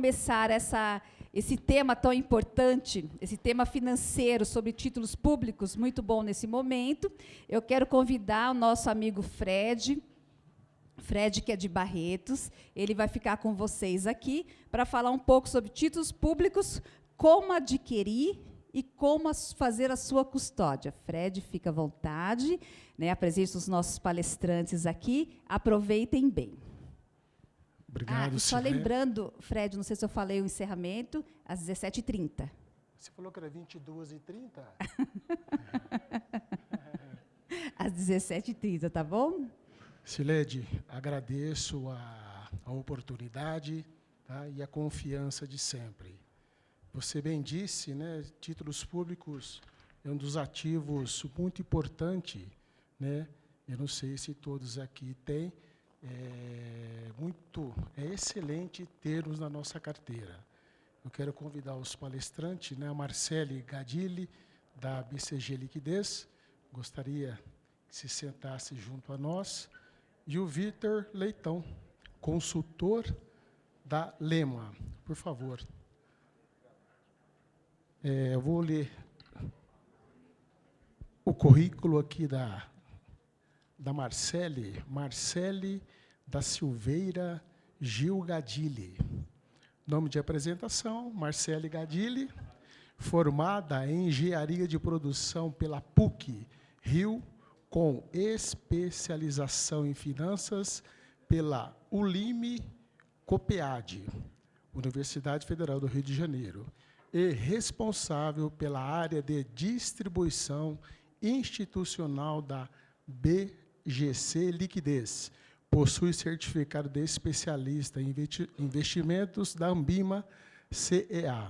começar esse tema tão importante, esse tema financeiro sobre títulos públicos, muito bom nesse momento, eu quero convidar o nosso amigo Fred, que é de Barretos, ele vai ficar com vocês aqui para falar um pouco sobre títulos públicos, como adquirir e como fazer a sua custódia. Fred, fica à vontade, né, apresente os nossos palestrantes aqui, aproveitem bem. Obrigado, e só lembrando, Fred, não sei se eu falei o encerramento, às 17h30. Você falou que era 22h30? Às 17h30, tá bom? Silede, agradeço a oportunidade, tá, e a confiança de sempre. Você bem disse, né, títulos públicos é um dos ativos muito importante, né? Eu não sei se todos aqui têm. É excelente ter-os na nossa carteira. Eu quero convidar os palestrantes, né, a Marcele Gadilli, da BCG Liquidez, gostaria que se sentasse junto a nós, e o Vitor Leitão, consultor da Lema. Por favor. Eu vou ler o currículo aqui da Marcele da Silveira Gil Gadilli. Nome de apresentação, Marcele Gadilli, formada em Engenharia de Produção pela PUC Rio, com especialização em Finanças pela Ulime Copead, Universidade Federal do Rio de Janeiro, e responsável pela área de distribuição institucional da BGC Liquidez. Possui certificado de especialista em investimentos da Ambima CEA.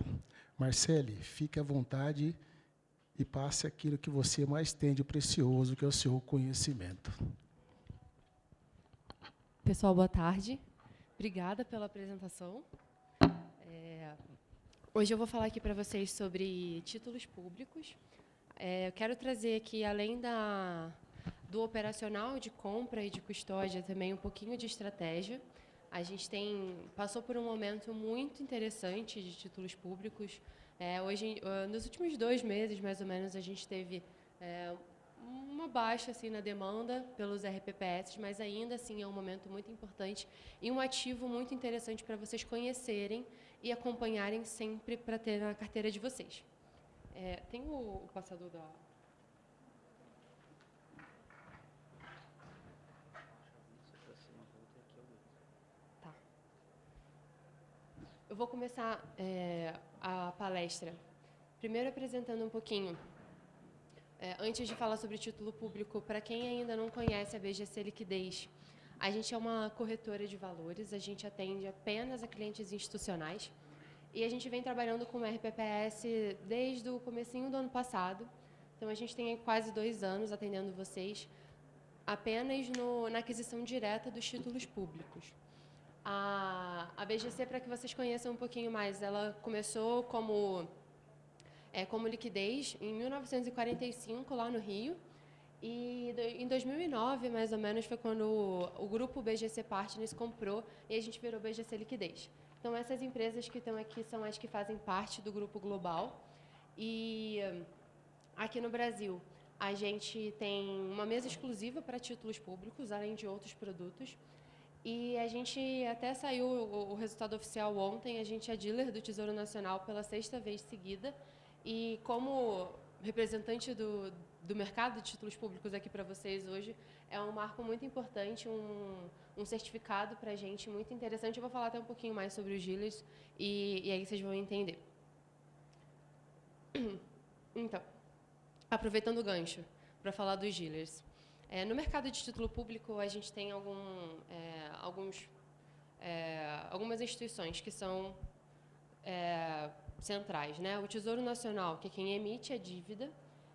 Marcele, fique à vontade e passe aquilo que você mais tem de precioso, que é o seu conhecimento. Pessoal, boa tarde. Obrigada pela apresentação. Hoje eu vou falar aqui para vocês sobre títulos públicos. Eu quero trazer aqui, além do operacional de compra e de custódia, também um pouquinho de estratégia. A gente passou por um momento muito interessante de títulos públicos. Hoje, nos últimos 2 meses, mais ou menos, a gente teve uma baixa assim, na demanda pelos RPPS, mas ainda assim é um momento muito importante e um ativo muito interessante para vocês conhecerem e acompanharem sempre para ter na carteira de vocês. Tem o passador da... Tá. Eu vou começar a palestra, primeiro apresentando um pouquinho. Antes de falar sobre título público, para quem ainda não conhece a BGC Liquidez, a gente é uma corretora de valores, a gente atende apenas a clientes institucionais e a gente vem trabalhando com o RPPS desde o comecinho do ano passado. Então, a gente tem quase 2 anos atendendo vocês apenas na aquisição direta dos títulos públicos. A BGC, para que vocês conheçam um pouquinho mais, ela começou como liquidez em 1945, lá no Rio, e em 2009, mais ou menos, foi quando o grupo BGC Partners comprou e a gente virou BGC Liquidez. Então, essas empresas que estão aqui são as que fazem parte do grupo global. E aqui no Brasil, a gente tem uma mesa exclusiva para títulos públicos, além de outros produtos. E a gente até saiu o resultado oficial ontem, a gente é dealer do Tesouro Nacional pela 6ª vez seguida. E como representante do mercado de títulos públicos aqui para vocês hoje, é um marco muito importante, um certificado para a gente muito interessante. Eu vou falar até um pouquinho mais sobre os dealers e aí vocês vão entender. Então, aproveitando o gancho para falar dos dealers. No mercado de título público, a gente tem algumas instituições que são centrais, né? O Tesouro Nacional, que é quem emite a dívida,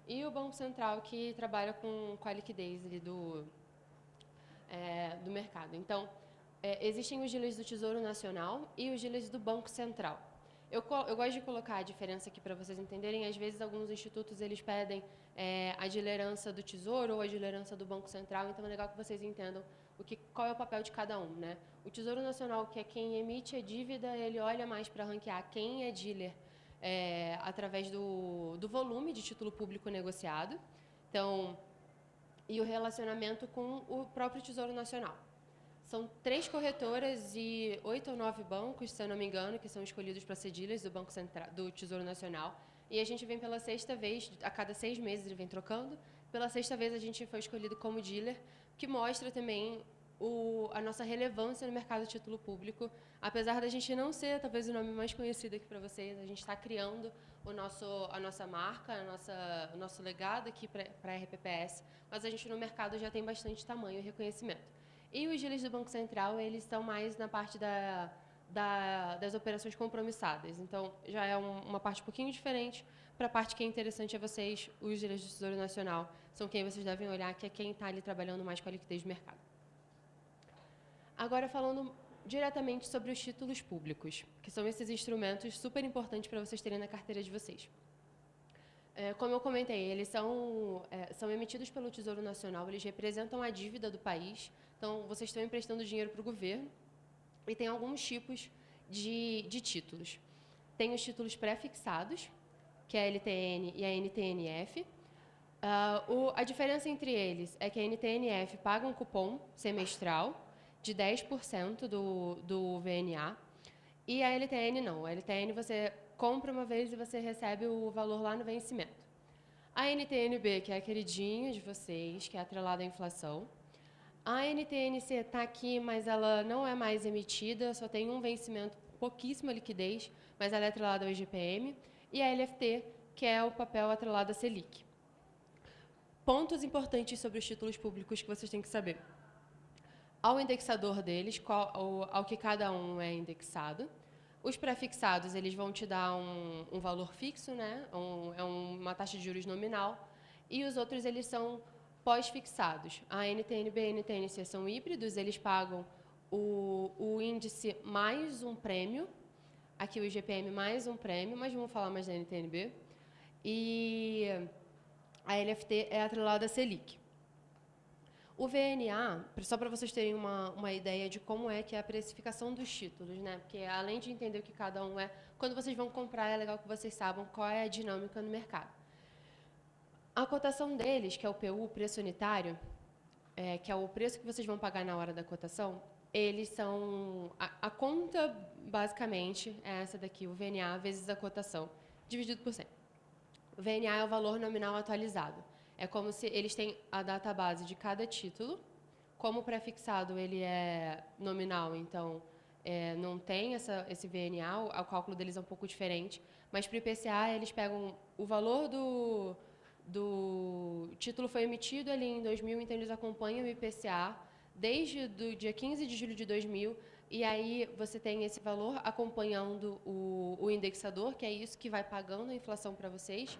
e o Banco Central, que trabalha com a liquidez ali do mercado. Então, existem os dealers do Tesouro Nacional e os dealers do Banco Central. Eu gosto de colocar a diferença aqui para vocês entenderem. Às vezes, alguns institutos eles pedem a dealerância do Tesouro ou a dealerância do Banco Central, então é legal que vocês entendam qual é o papel de cada um, né? O Tesouro Nacional, que é quem emite a dívida, ele olha mais para ranquear quem é dealer através do volume de título público negociado. Então, e o relacionamento com o próprio Tesouro Nacional. São 3 corretoras e 8 ou 9 bancos, se eu não me engano, que são escolhidos para ser dealers do Tesouro Nacional. E a gente vem pela 6ª vez, a cada 6 meses ele vem trocando. Pela 6ª vez a gente foi escolhido como dealer, que mostra também a nossa relevância no mercado de título público. Apesar da gente não ser, talvez, o nome mais conhecido aqui para vocês, a gente está criando a nossa marca, o nosso legado aqui para a RPPS, mas a gente no mercado já tem bastante tamanho e reconhecimento. E os dealers do Banco Central, eles estão mais na parte das operações compromissadas. Então, já é uma parte um pouquinho diferente. Para a parte que é interessante a vocês, os dealers do Tesouro Nacional são quem vocês devem olhar, que é quem está ali trabalhando mais com a liquidez do mercado. Agora, falando diretamente sobre os títulos públicos, que são esses instrumentos super importantes para vocês terem na carteira de vocês. Como eu comentei, eles são emitidos pelo Tesouro Nacional, eles representam a dívida do país, então vocês estão emprestando dinheiro para o governo, e tem alguns tipos de títulos. Tem os títulos pré-fixados, que é a LTN e a NTNF. A diferença entre eles é que a NTNF paga um cupom semestral de 10% do VNA, e a LTN não. A LTN você compra uma vez e você recebe o valor lá no vencimento. A NTNB, que é a queridinha de vocês, que é atrelada à inflação. A NTNC está aqui, mas ela não é mais emitida, só tem um vencimento, pouquíssima liquidez, mas ela é atrelada ao IGPM. E a LFT, que é o papel atrelado à Selic. Pontos importantes sobre os títulos públicos que vocês têm que saber. Ao indexador deles, ao que cada um é indexado. Os pré-fixados, eles vão te dar um valor fixo, né? Uma taxa de juros nominal. E os outros, eles são pós-fixados. A NTNB e a NTNC são híbridos, eles pagam o índice mais um prêmio, aqui o IGPM mais um prêmio, mas vamos falar mais da NTNB. E a LFT é atrelada à Selic. O VNA, só para vocês terem uma ideia de como é que é a precificação dos títulos, né? Porque além de entender o que cada um é, quando vocês vão comprar, é legal que vocês saibam qual é a dinâmica no mercado. A cotação deles, que é o PU, preço unitário, que é o preço que vocês vão pagar na hora da cotação, eles são... A conta, basicamente, é essa daqui, o VNA vezes a cotação, dividido por 100. O VNA é o valor nominal atualizado. É como se eles têm a data base de cada título. Como o pré-fixado ele é nominal, então não tem esse VNA, o cálculo deles é um pouco diferente. Mas para o IPCA, eles pegam o valor do título foi emitido ali em 2000, então eles acompanham o IPCA desde o dia 15 de julho de 2000, e aí você tem esse valor acompanhando o indexador, que é isso que vai pagando a inflação para vocês,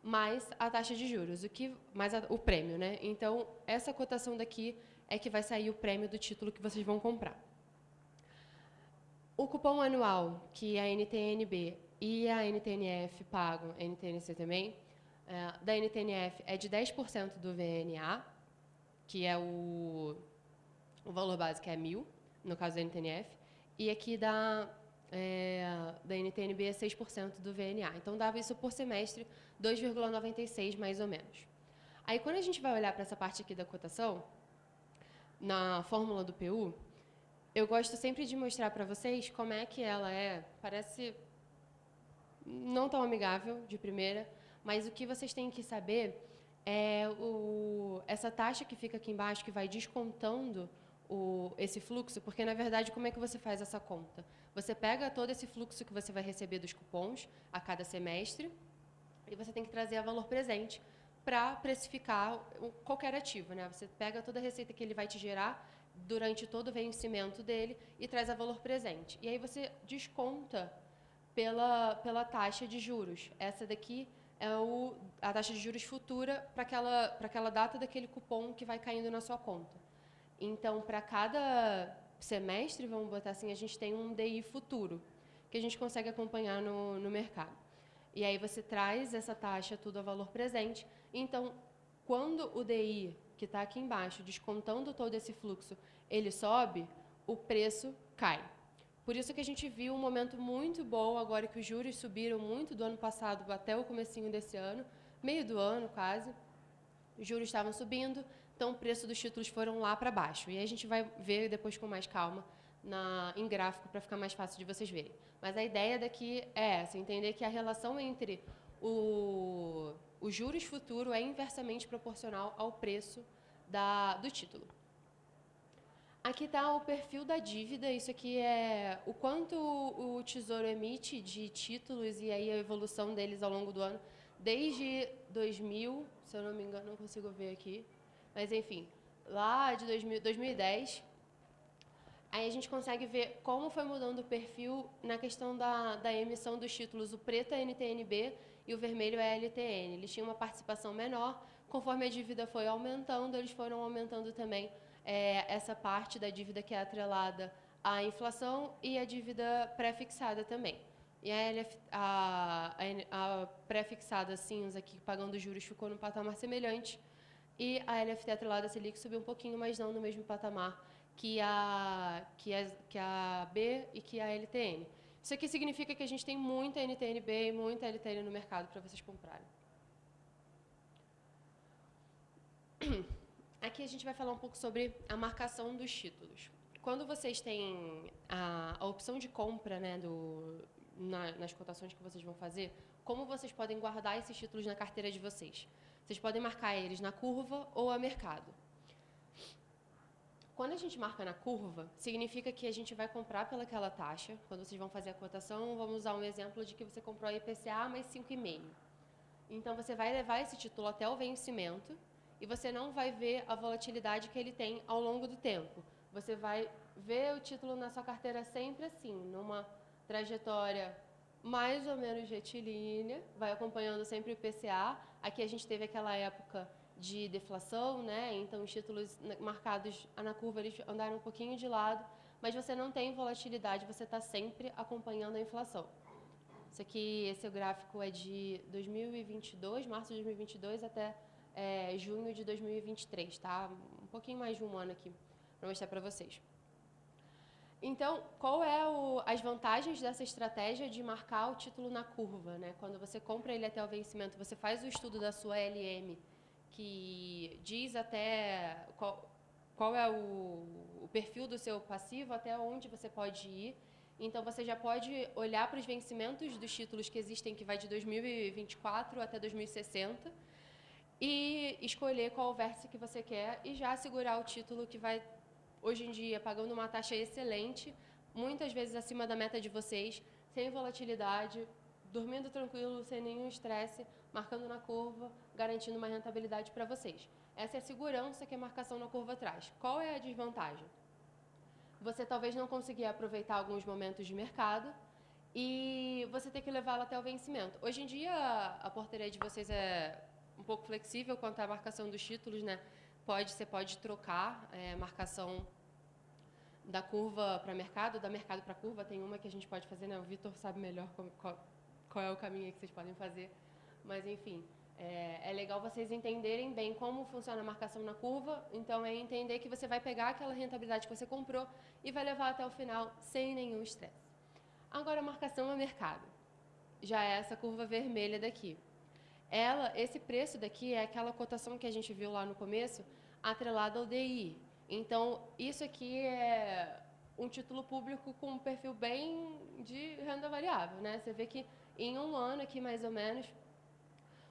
mais a taxa de juros, mais o prêmio, né? Então, essa cotação daqui é que vai sair o prêmio do título que vocês vão comprar. O cupom anual que a NTNB e a NTNF pagam, a NTNC também, da NTNF é de 10% do VNA, que é o valor básico é 1.000, no caso da NTNF, e aqui da NTNB é 6% do VNA. Então, dava isso por semestre, 2,96 mais ou menos. Aí, quando a gente vai olhar para essa parte aqui da cotação, na fórmula do PU, eu gosto sempre de mostrar para vocês como é que ela parece não tão amigável de primeira, mas o que vocês têm que saber é essa taxa que fica aqui embaixo, que vai descontando esse fluxo, porque, na verdade, como é que você faz essa conta? Você pega todo esse fluxo que você vai receber dos cupons a cada semestre e você tem que trazer a valor presente para precificar qualquer ativo, né? Você pega toda a receita que ele vai te gerar durante todo o vencimento dele e traz a valor presente. E aí você desconta pela taxa de juros. Essa daqui é a taxa de juros futura para aquela data daquele cupom que vai caindo na sua conta. Então, para cada semestre, vamos botar assim, a gente tem um DI futuro, que a gente consegue acompanhar no mercado. E aí você traz essa taxa tudo a valor presente. Então, quando o DI que está aqui embaixo, descontando todo esse fluxo, ele sobe, o preço cai. Por isso que a gente viu um momento muito bom agora que os juros subiram muito do ano passado até o comecinho desse ano, meio do ano quase. Os juros estavam subindo, então o preço dos títulos foram lá para baixo. E aí a gente vai ver depois com mais calma em gráfico para ficar mais fácil de vocês verem. Mas a ideia daqui é essa, entender que a relação entre o juros futuro é inversamente proporcional ao preço do título. Aqui está o perfil da dívida, isso aqui é o quanto o Tesouro emite de títulos e aí a evolução deles ao longo do ano, desde 2000, se eu não me engano, não consigo ver aqui, mas enfim, lá de 2010, aí a gente consegue ver como foi mudando o perfil na questão da emissão dos títulos. O preto é NTNB e o vermelho é LTN. Eles tinham uma participação menor, conforme a dívida foi aumentando, eles foram aumentando também essa parte da dívida que é atrelada à inflação e a dívida pré-fixada também. E a pré-fixada cinza aqui, pagando juros, ficou no patamar semelhante, e a LFT atrelada à Selic subiu um pouquinho, mas não no mesmo patamar que a B e que a LTN. Isso aqui significa que a gente tem muita NTNB e muita LTN no mercado para vocês comprarem. Aqui a gente vai falar um pouco sobre a marcação dos títulos. Quando vocês têm a opção de compra, né, nas cotações que vocês vão fazer, como vocês podem guardar esses títulos na carteira de vocês? Vocês podem marcar eles na curva ou a mercado. Quando a gente marca na curva, significa que a gente vai comprar pelaquela taxa. Quando vocês vão fazer a cotação, vamos usar um exemplo de que você comprou a IPCA mais 5,5. Então, você vai levar esse título até o vencimento e você não vai ver a volatilidade que ele tem ao longo do tempo. Você vai ver o título na sua carteira sempre assim, numa trajetória mais ou menos retilínea, vai acompanhando sempre o IPCA. Aqui a gente teve aquela época de deflação, né? Então os títulos marcados na curva eles andaram um pouquinho de lado, mas você não tem volatilidade, você está sempre acompanhando a inflação. Esse gráfico é de 2022, março de 2022 até junho de 2023, tá? Um pouquinho mais de um ano aqui para mostrar para vocês. Então, qual é as vantagens dessa estratégia de marcar o título na curva, né? Quando você compra ele até o vencimento, você faz o estudo da sua LM, que diz até qual é o perfil do seu passivo, até onde você pode ir. Então, você já pode olhar para os vencimentos dos títulos que existem, que vai de 2024 até 2060, e escolher qual vértice que você quer e já segurar o título que vai, hoje em dia, pagando uma taxa excelente, muitas vezes acima da meta de vocês, sem volatilidade, dormindo tranquilo, sem nenhum estresse, marcando na curva, garantindo uma rentabilidade para vocês. Essa é a segurança que a marcação na curva traz. Qual é a desvantagem? Você talvez não consiga aproveitar alguns momentos de mercado e você ter que levá-la até o vencimento. Hoje em dia, a portaria de vocês é um pouco flexível quanto à marcação dos títulos, né? Você pode trocar a marcação da curva para mercado, da mercado para curva. Tem uma que a gente pode fazer, né? O Vitor sabe melhor qual é o caminho que vocês podem fazer. Mas, enfim, é legal vocês entenderem bem como funciona a marcação na curva. Então, é entender que você vai pegar aquela rentabilidade que você comprou e vai levar até o final sem nenhum estresse. Agora, a marcação a mercado. Já é essa curva vermelha daqui. Esse preço daqui é aquela cotação que a gente viu lá no começo, atrelada ao DI. Então, isso aqui é um título público com um perfil bem de renda variável, né? Você vê que em um ano aqui, mais ou menos,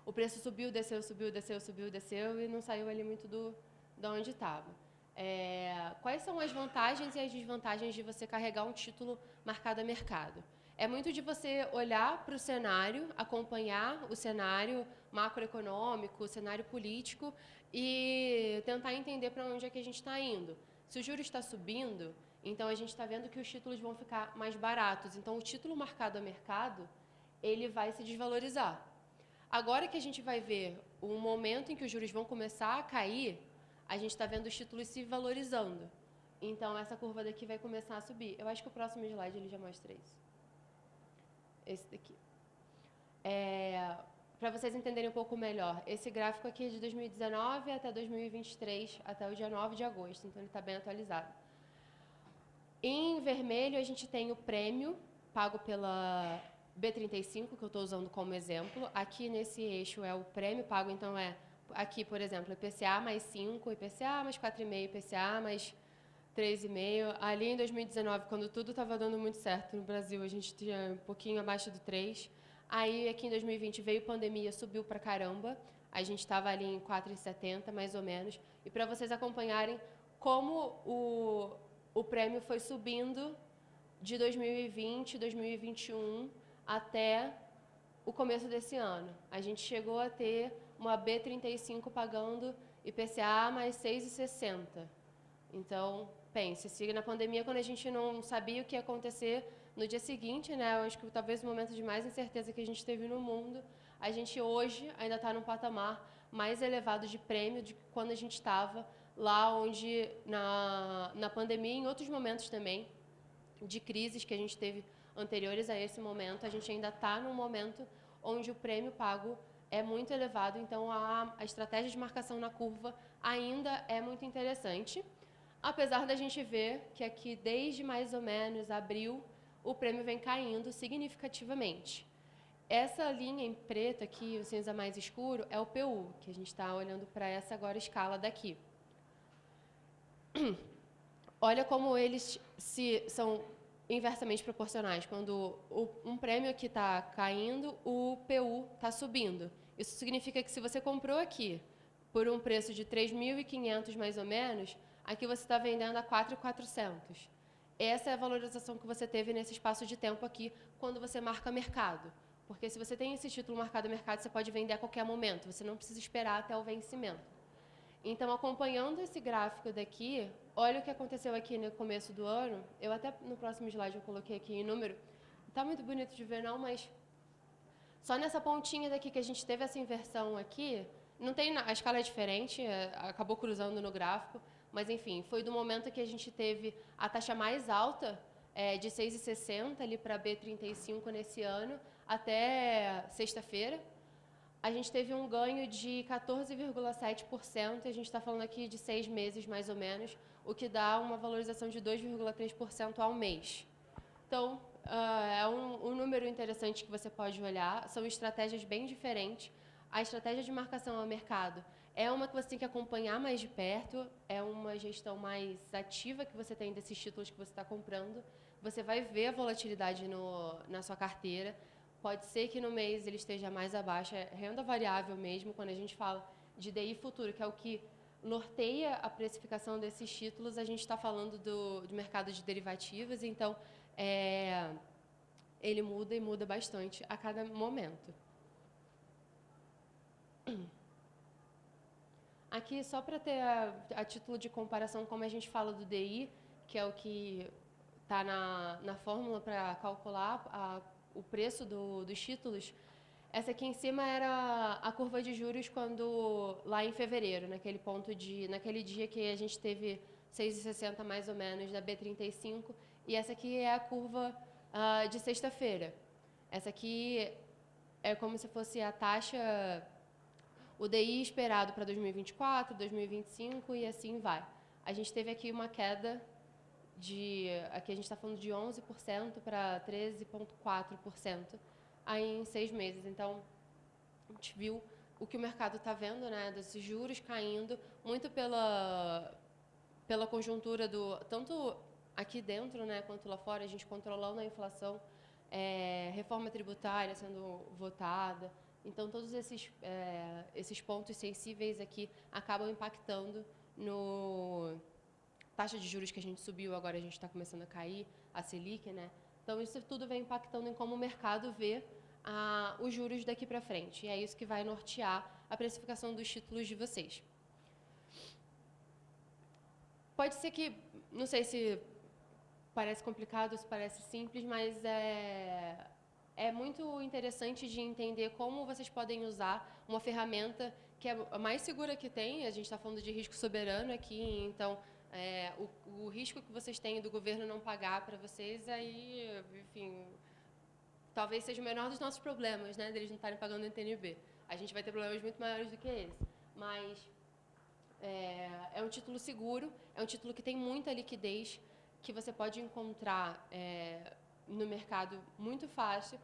o preço subiu, desceu, subiu, desceu, subiu, desceu e não saiu ali muito de onde estava. Quais são as vantagens e as desvantagens de você carregar um título marcado a mercado? É muito de você olhar para o cenário, acompanhar o cenário macroeconômico, o cenário político e tentar entender para onde é que a gente está indo. Se o juro está subindo, então a gente está vendo que os títulos vão ficar mais baratos. Então, o título marcado a mercado, ele vai se desvalorizar. Agora que a gente vai ver um momento em que os juros vão começar a cair, a gente está vendo os títulos se valorizando. Então, essa curva daqui vai começar a subir. Eu acho que o próximo slide ele já mostra isso. Esse daqui. para vocês entenderem um pouco melhor, esse gráfico aqui é de 2019 até 2023, até o dia 9 de agosto, então ele está bem atualizado. Em vermelho, a gente tem o prêmio pago pela B35, que eu estou usando como exemplo. Aqui nesse eixo é o prêmio pago, então aqui, por exemplo, IPCA mais 5, IPCA mais 4,5, IPCA mais 3,5. Ali em 2019, quando tudo estava dando muito certo no Brasil, a gente tinha um pouquinho abaixo do 3. Aí, aqui em 2020, veio pandemia, subiu para caramba. A gente estava ali em 4,70, mais ou menos. E para vocês acompanharem como o prêmio foi subindo de 2020, 2021, até o começo desse ano. A gente chegou a ter uma B35 pagando IPCA mais 6,60. Então, pense, se na pandemia, quando a gente não sabia o que ia acontecer no dia seguinte, né, eu acho que talvez o momento de mais incerteza que a gente teve no mundo, a gente hoje ainda está num patamar mais elevado de prêmio de quando a gente estava lá onde, na pandemia, em outros momentos também, de crises que a gente teve anteriores a esse momento, a gente ainda está num momento onde o prêmio pago é muito elevado, então a estratégia de marcação na curva ainda é muito interessante, apesar da gente ver que aqui, desde mais ou menos abril, o prêmio vem caindo significativamente. Essa linha em preto aqui, o cinza mais escuro, é o PU, que a gente está olhando para essa agora escala daqui. Olha como eles são inversamente proporcionais. Quando um prêmio aqui está caindo, o PU está subindo. Isso significa que se você comprou aqui por um preço de 3.500 mais ou menos, aqui você está vendendo a 4.400. Essa é a valorização que você teve nesse espaço de tempo aqui quando você marca mercado. Porque se você tem esse título marcado mercado, você pode vender a qualquer momento, você não precisa esperar até o vencimento. Então, acompanhando esse gráfico daqui, olha o que aconteceu aqui no começo do ano. Eu até no próximo slide eu coloquei aqui em número. Não está muito bonito de ver não, mas só nessa pontinha daqui que a gente teve essa inversão aqui, não tem, a escala é diferente, acabou cruzando no gráfico, mas enfim, foi do momento que a gente teve a taxa mais alta, de 6,60 ali para B35 nesse ano, até sexta-feira. A gente teve um ganho de 14,7%, e a gente está falando aqui de 6 meses mais ou menos, o que dá uma valorização de 2,3% ao mês. Então, é um número interessante que você pode olhar, são estratégias bem diferentes. A estratégia de marcação ao mercado é uma que você tem que acompanhar mais de perto, é uma gestão mais ativa que você tem desses títulos que você está comprando. Você vai ver a volatilidade na sua carteira. Pode ser que no mês ele esteja mais abaixo, é renda variável mesmo, quando a gente fala de DI futuro, que é o que norteia a precificação desses títulos, a gente está falando do mercado de derivativos, então ele muda e muda bastante a cada momento. Aqui, só para ter a título de comparação, como a gente fala do DI, que é o que está na fórmula para calcular o preço dos títulos, essa aqui em cima era a curva de juros quando, lá em fevereiro, naquele dia que a gente teve 6,60 mais ou menos da B35, e essa aqui é a curva de sexta-feira. Essa aqui é como se fosse a taxa, o DI esperado para 2024, 2025 e assim vai. A gente teve aqui uma queda aqui a gente está falando de 11% para 13,4% aí em 6 meses. Então, a gente viu o que o mercado está vendo, né, desses juros caindo, muito pela conjuntura tanto aqui dentro, né, quanto lá fora, a gente controlando a inflação, reforma tributária sendo votada. Então, todos esses pontos sensíveis aqui acabam impactando no taxa de juros que a gente subiu, agora a gente está começando a cair, a Selic, né? Então, isso tudo vem impactando em como o mercado vê os juros daqui para frente. E é isso que vai nortear a precificação dos títulos de vocês. Pode ser que, não sei se parece complicado, se parece simples, mas é muito interessante de entender como vocês podem usar uma ferramenta que é a mais segura que tem. A gente está falando de risco soberano aqui, então o risco que vocês têm do governo não pagar para vocês, aí, enfim, talvez seja o menor dos nossos problemas, né, deles não estarem pagando o NTNB. A gente vai ter problemas muito maiores do que esse. Mas é um título seguro, é um título que tem muita liquidez, que você pode encontrar no mercado muito fácil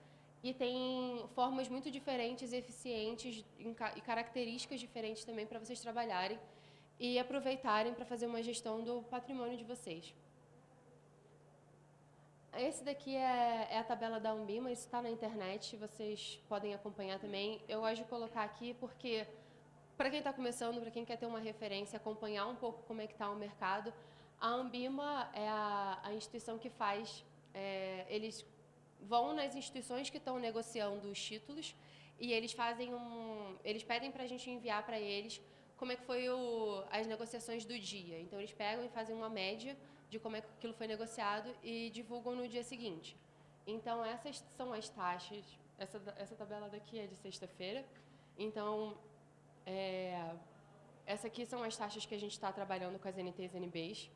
e tem formas muito diferentes, eficientes e características diferentes também para vocês trabalharem e aproveitarem para fazer uma gestão do patrimônio de vocês. Esse daqui é a tabela da Ambima, isso está na internet, vocês podem acompanhar também. Eu gosto de colocar aqui porque, para quem está começando, para quem quer ter uma referência, acompanhar um pouco como é que está o mercado, a Ambima é a instituição que faz, eles vão nas instituições que estão negociando os títulos e eles eles pedem para a gente enviar para eles como é que foi as negociações do dia. Então, eles pegam e fazem uma média de como é que aquilo foi negociado e divulgam no dia seguinte. Então, essas são as taxas. Essa tabela daqui é de sexta-feira. Então, essa aqui são as taxas que a gente está trabalhando com as NTs e NBs.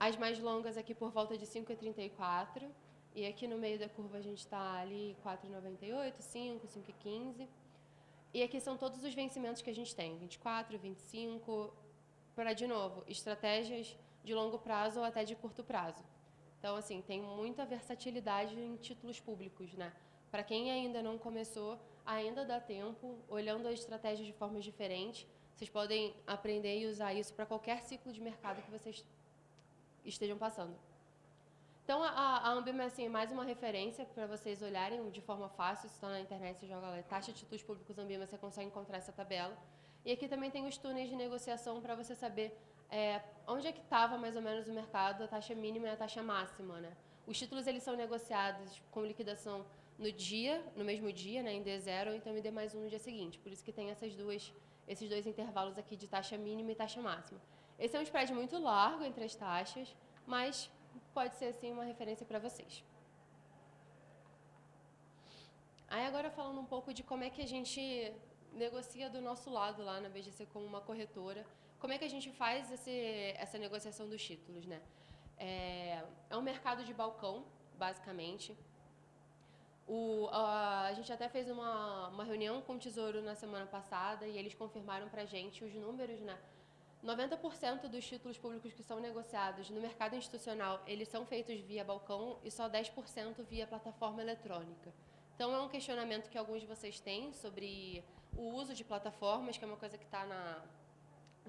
As mais longas aqui por volta de 5,34. E aqui no meio da curva a gente está ali 4,98, 5, 5,15. E aqui são todos os vencimentos que a gente tem, 24, 25, para, de novo, estratégias de longo prazo ou até de curto prazo. Então, assim, tem muita versatilidade em títulos públicos, né? Para quem ainda não começou, ainda dá tempo, olhando as estratégias de formas diferentes, vocês podem aprender e usar isso para qualquer ciclo de mercado que vocês estejam passando. Então, a Ambima assim, é mais uma referência para vocês olharem de forma fácil. Se está na internet, você joga lá, taxa de títulos públicos Ambima, você consegue encontrar essa tabela. E aqui também tem os túneis de negociação para você saber onde é que estava mais ou menos o mercado, a taxa mínima e a taxa máxima, né? Os títulos eles são negociados com liquidação no mesmo dia, né, em D0, ou então em D+1 no dia seguinte. Por isso que tem esses dois intervalos aqui de taxa mínima e taxa máxima. Esse é um spread muito largo entre as taxas, mas pode ser, assim, uma referência para vocês. Aí, agora, falando um pouco de como é que a gente negocia do nosso lado lá na BGC como uma corretora, como é que a gente faz essa negociação dos títulos, né? É um mercado de balcão, basicamente. A gente até fez uma reunião com o Tesouro na semana passada e eles confirmaram para a gente os números, né? 90% dos títulos públicos que são negociados no mercado institucional, eles são feitos via balcão e só 10% via plataforma eletrônica. Então, é um questionamento que alguns de vocês têm sobre o uso de plataformas, que é uma coisa que está na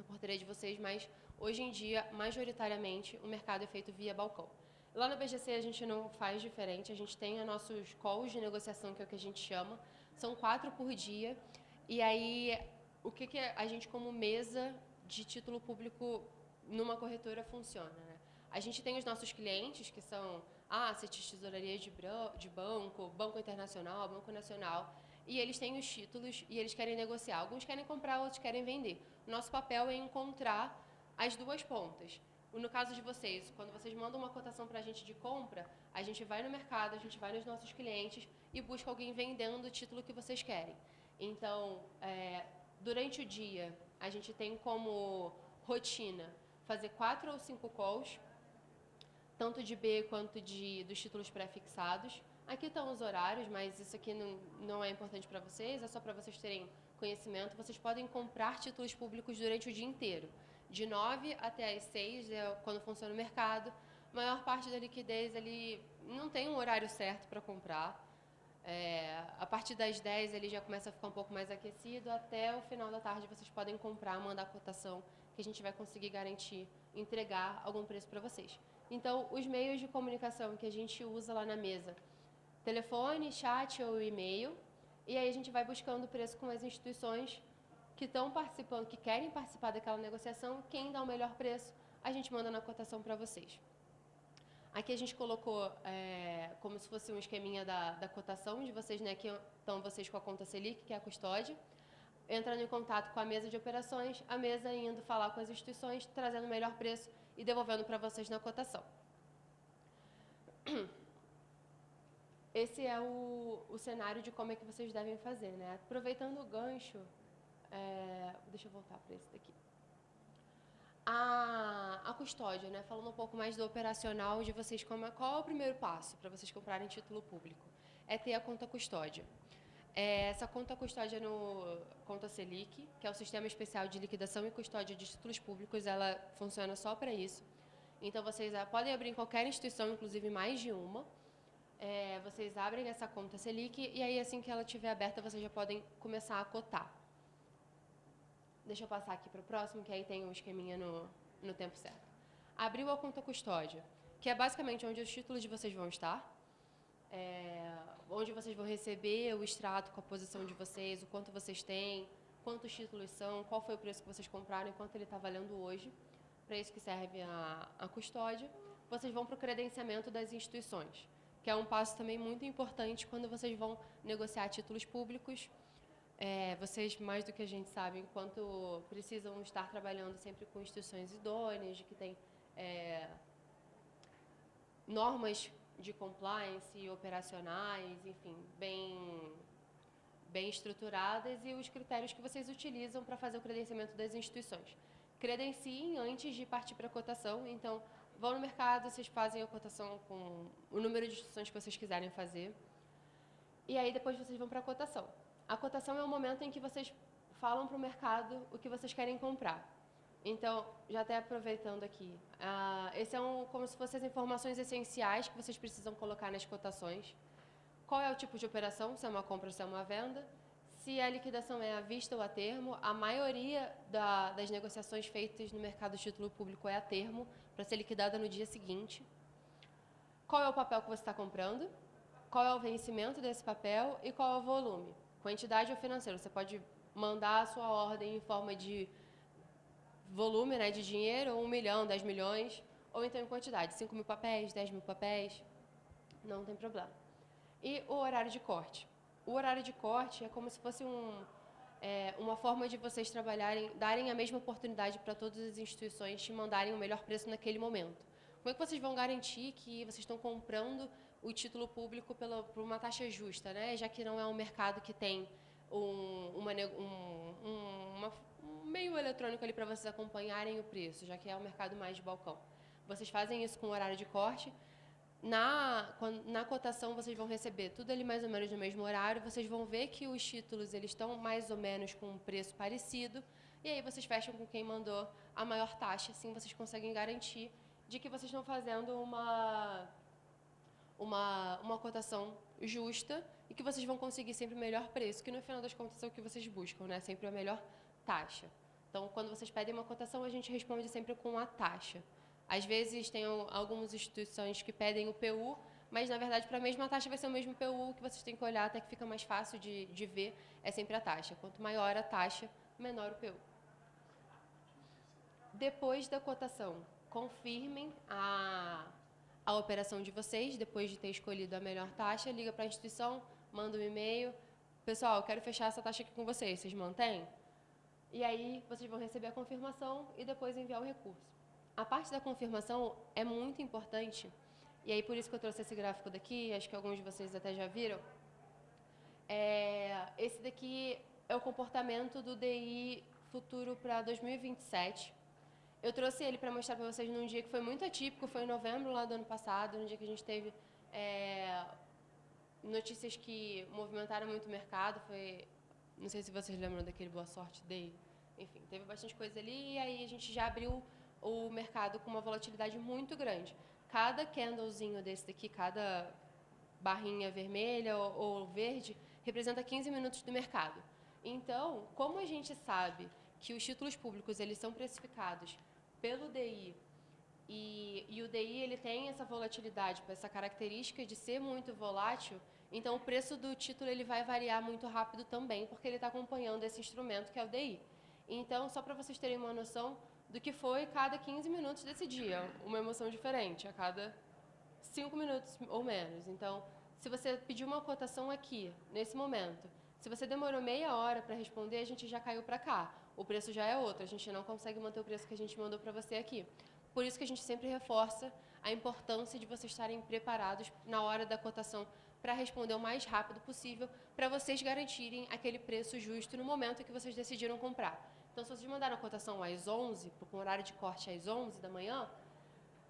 portaria de vocês, mas hoje em dia, majoritariamente, o mercado é feito via balcão. Lá na BGC a gente não faz diferente, a gente tem os nossos calls de negociação, que é o que a gente chama, são 4 por dia, e aí o que a gente como mesa de título público numa corretora funciona, né? A gente tem os nossos clientes, que são assets, tesouraria de banco, banco internacional, banco nacional, e eles têm os títulos e eles querem negociar. Alguns querem comprar, outros querem vender. Nosso papel é encontrar as duas pontas. No caso de vocês, quando vocês mandam uma cotação para a gente de compra, a gente vai no mercado, a gente vai nos nossos clientes e busca alguém vendendo o título que vocês querem. Então, durante o dia, a gente tem como rotina fazer 4 ou 5 calls, tanto de B quanto dos títulos pré-fixados. Aqui estão os horários, mas isso aqui não é importante para vocês, é só para vocês terem conhecimento. Vocês podem comprar títulos públicos durante o dia inteiro. De 9 até as 6 é quando funciona o mercado. A maior parte da liquidez ele não tem um horário certo para comprar. A partir das 10 ele já começa a ficar um pouco mais aquecido. Até o final da tarde vocês podem comprar, mandar cotação, que a gente vai conseguir garantir, entregar algum preço para vocês. Então, os meios de comunicação que a gente usa lá na mesa, telefone, chat ou e-mail, e aí a gente vai buscando preço com as instituições que estão participando, que querem participar daquela negociação. Quem dá o melhor preço, a gente manda na cotação para vocês. Aqui a gente colocou como se fosse um esqueminha da cotação de vocês, né? Aqui estão vocês com a conta Selic, que é a custódia, entrando em contato com a mesa de operações, a mesa indo falar com as instituições, trazendo o melhor preço e devolvendo para vocês na cotação. Esse é o cenário de como é que vocês devem fazer, né? Aproveitando o gancho, deixa eu voltar para esse daqui. A custódia, né? Falando um pouco mais do operacional de vocês, qual é o primeiro passo para vocês comprarem título público? é ter a conta custódia. Essa conta custódia no Conta Selic, que é o Sistema Especial de Liquidação e Custódia de Títulos Públicos, ela funciona só para isso. Então, vocês podem abrir em qualquer instituição, inclusive mais de uma. Vocês abrem essa conta Selic e aí, assim que ela estiver aberta, vocês já podem começar a cotar. Deixa eu passar aqui para o próximo, que aí tem um esqueminha no tempo certo. Abriu a conta custódia, que é basicamente onde os títulos de vocês vão estar, onde vocês vão receber o extrato com a posição de vocês, o quanto vocês têm, quantos títulos são, qual foi o preço que vocês compraram e quanto ele está valendo hoje. Para isso que serve a custódia. Vocês vão para o credenciamento das instituições, que é um passo também muito importante quando vocês vão negociar títulos públicos. Vocês, mais do que a gente, sabem quanto precisam estar trabalhando sempre com instituições idôneas, de que tem normas de compliance operacionais, enfim, bem estruturadas, e os critérios que vocês utilizam para fazer o credenciamento das instituições. Credenciem antes de partir para a cotação. Então, vão no mercado, vocês fazem a cotação com o número de instituições que vocês quiserem fazer. E aí, depois, vocês vão para a cotação. A cotação é o momento em que vocês falam para o mercado o que vocês querem comprar. Então, já até aproveitando aqui, esse é como se fossem as informações essenciais que vocês precisam colocar nas cotações. Qual é o tipo de operação, se é uma compra ou se é uma venda. Se a liquidação é à vista ou a termo, a maioria das negociações feitas no mercado de título público é a termo, para ser liquidada no dia seguinte. Qual é o papel que você está comprando? Qual é o vencimento desse papel e qual é o volume? Quantidade ou financeiro. Você pode mandar a sua ordem em forma de volume, né, de dinheiro, 1 milhão, 10 milhões, ou então em quantidade, 5 mil papéis, 10 mil papéis, não tem problema. E o horário de corte. O horário de corte é como se fosse uma forma de vocês trabalharem, darem a mesma oportunidade para todas as instituições te mandarem o melhor preço naquele momento. Como é que vocês vão garantir que vocês estão comprando o título público por uma taxa justa, né? Já que não é um mercado que tem um meio eletrônico ali para vocês acompanharem o preço, já que é um mercado mais de balcão. Vocês fazem isso com o horário de corte. Na cotação, vocês vão receber tudo ali mais ou menos no mesmo horário. Vocês vão ver que os títulos eles estão mais ou menos com um preço parecido. E aí vocês fecham com quem mandou a maior taxa. Assim vocês conseguem garantir de que vocês estão fazendo uma cotação justa e que vocês vão conseguir sempre o melhor preço, que no final das contas é o que vocês buscam, né? Sempre a melhor taxa. Então, quando vocês pedem uma cotação, a gente responde sempre com a taxa. Às vezes, tem algumas instituições que pedem o PU, mas, na verdade, para a mesma taxa vai ser o mesmo PU que vocês têm que olhar, até que fica mais fácil de ver, é sempre a taxa. Quanto maior a taxa, menor o PU. Depois da cotação, confirmem a operação de vocês, depois de ter escolhido a melhor taxa, liga para a instituição, manda um e-mail. Pessoal, eu quero fechar essa taxa aqui com vocês, vocês mantêm? E aí, vocês vão receber a confirmação e depois enviar o recurso. A parte da confirmação é muito importante, e aí por isso que eu trouxe esse gráfico daqui, acho que alguns de vocês até já viram. Esse daqui é o comportamento do DI futuro para 2027. Eu trouxe ele para mostrar para vocês num dia que foi muito atípico, foi em novembro lá do ano passado, no dia que a gente teve notícias que movimentaram muito o mercado. Não sei se vocês lembram daquele Boa Sorte Day. Enfim, teve bastante coisa ali e aí a gente já abriu o mercado com uma volatilidade muito grande. Cada candlezinho desse daqui, cada barrinha vermelha ou verde, representa 15 minutos do mercado. Então, como a gente sabe que os títulos públicos eles são precificados pelo DI e o DI ele tem essa volatilidade, essa característica de ser muito volátil, então o preço do título ele vai variar muito rápido também, porque ele está acompanhando esse instrumento que é o DI. Então, só para vocês terem uma noção do que foi cada 15 minutos desse dia, uma emoção diferente, a cada 5 minutos ou menos. Então, se você pedir uma cotação aqui, nesse momento, se você demorou meia hora para responder, a gente já caiu para cá. O preço já é outro, a gente não consegue manter o preço que a gente mandou para você aqui. Por isso que a gente sempre reforça a importância de vocês estarem preparados na hora da cotação para responder o mais rápido possível, para vocês garantirem aquele preço justo no momento que vocês decidiram comprar. Então, se vocês mandaram a cotação às 11, com horário de corte às 11 da manhã,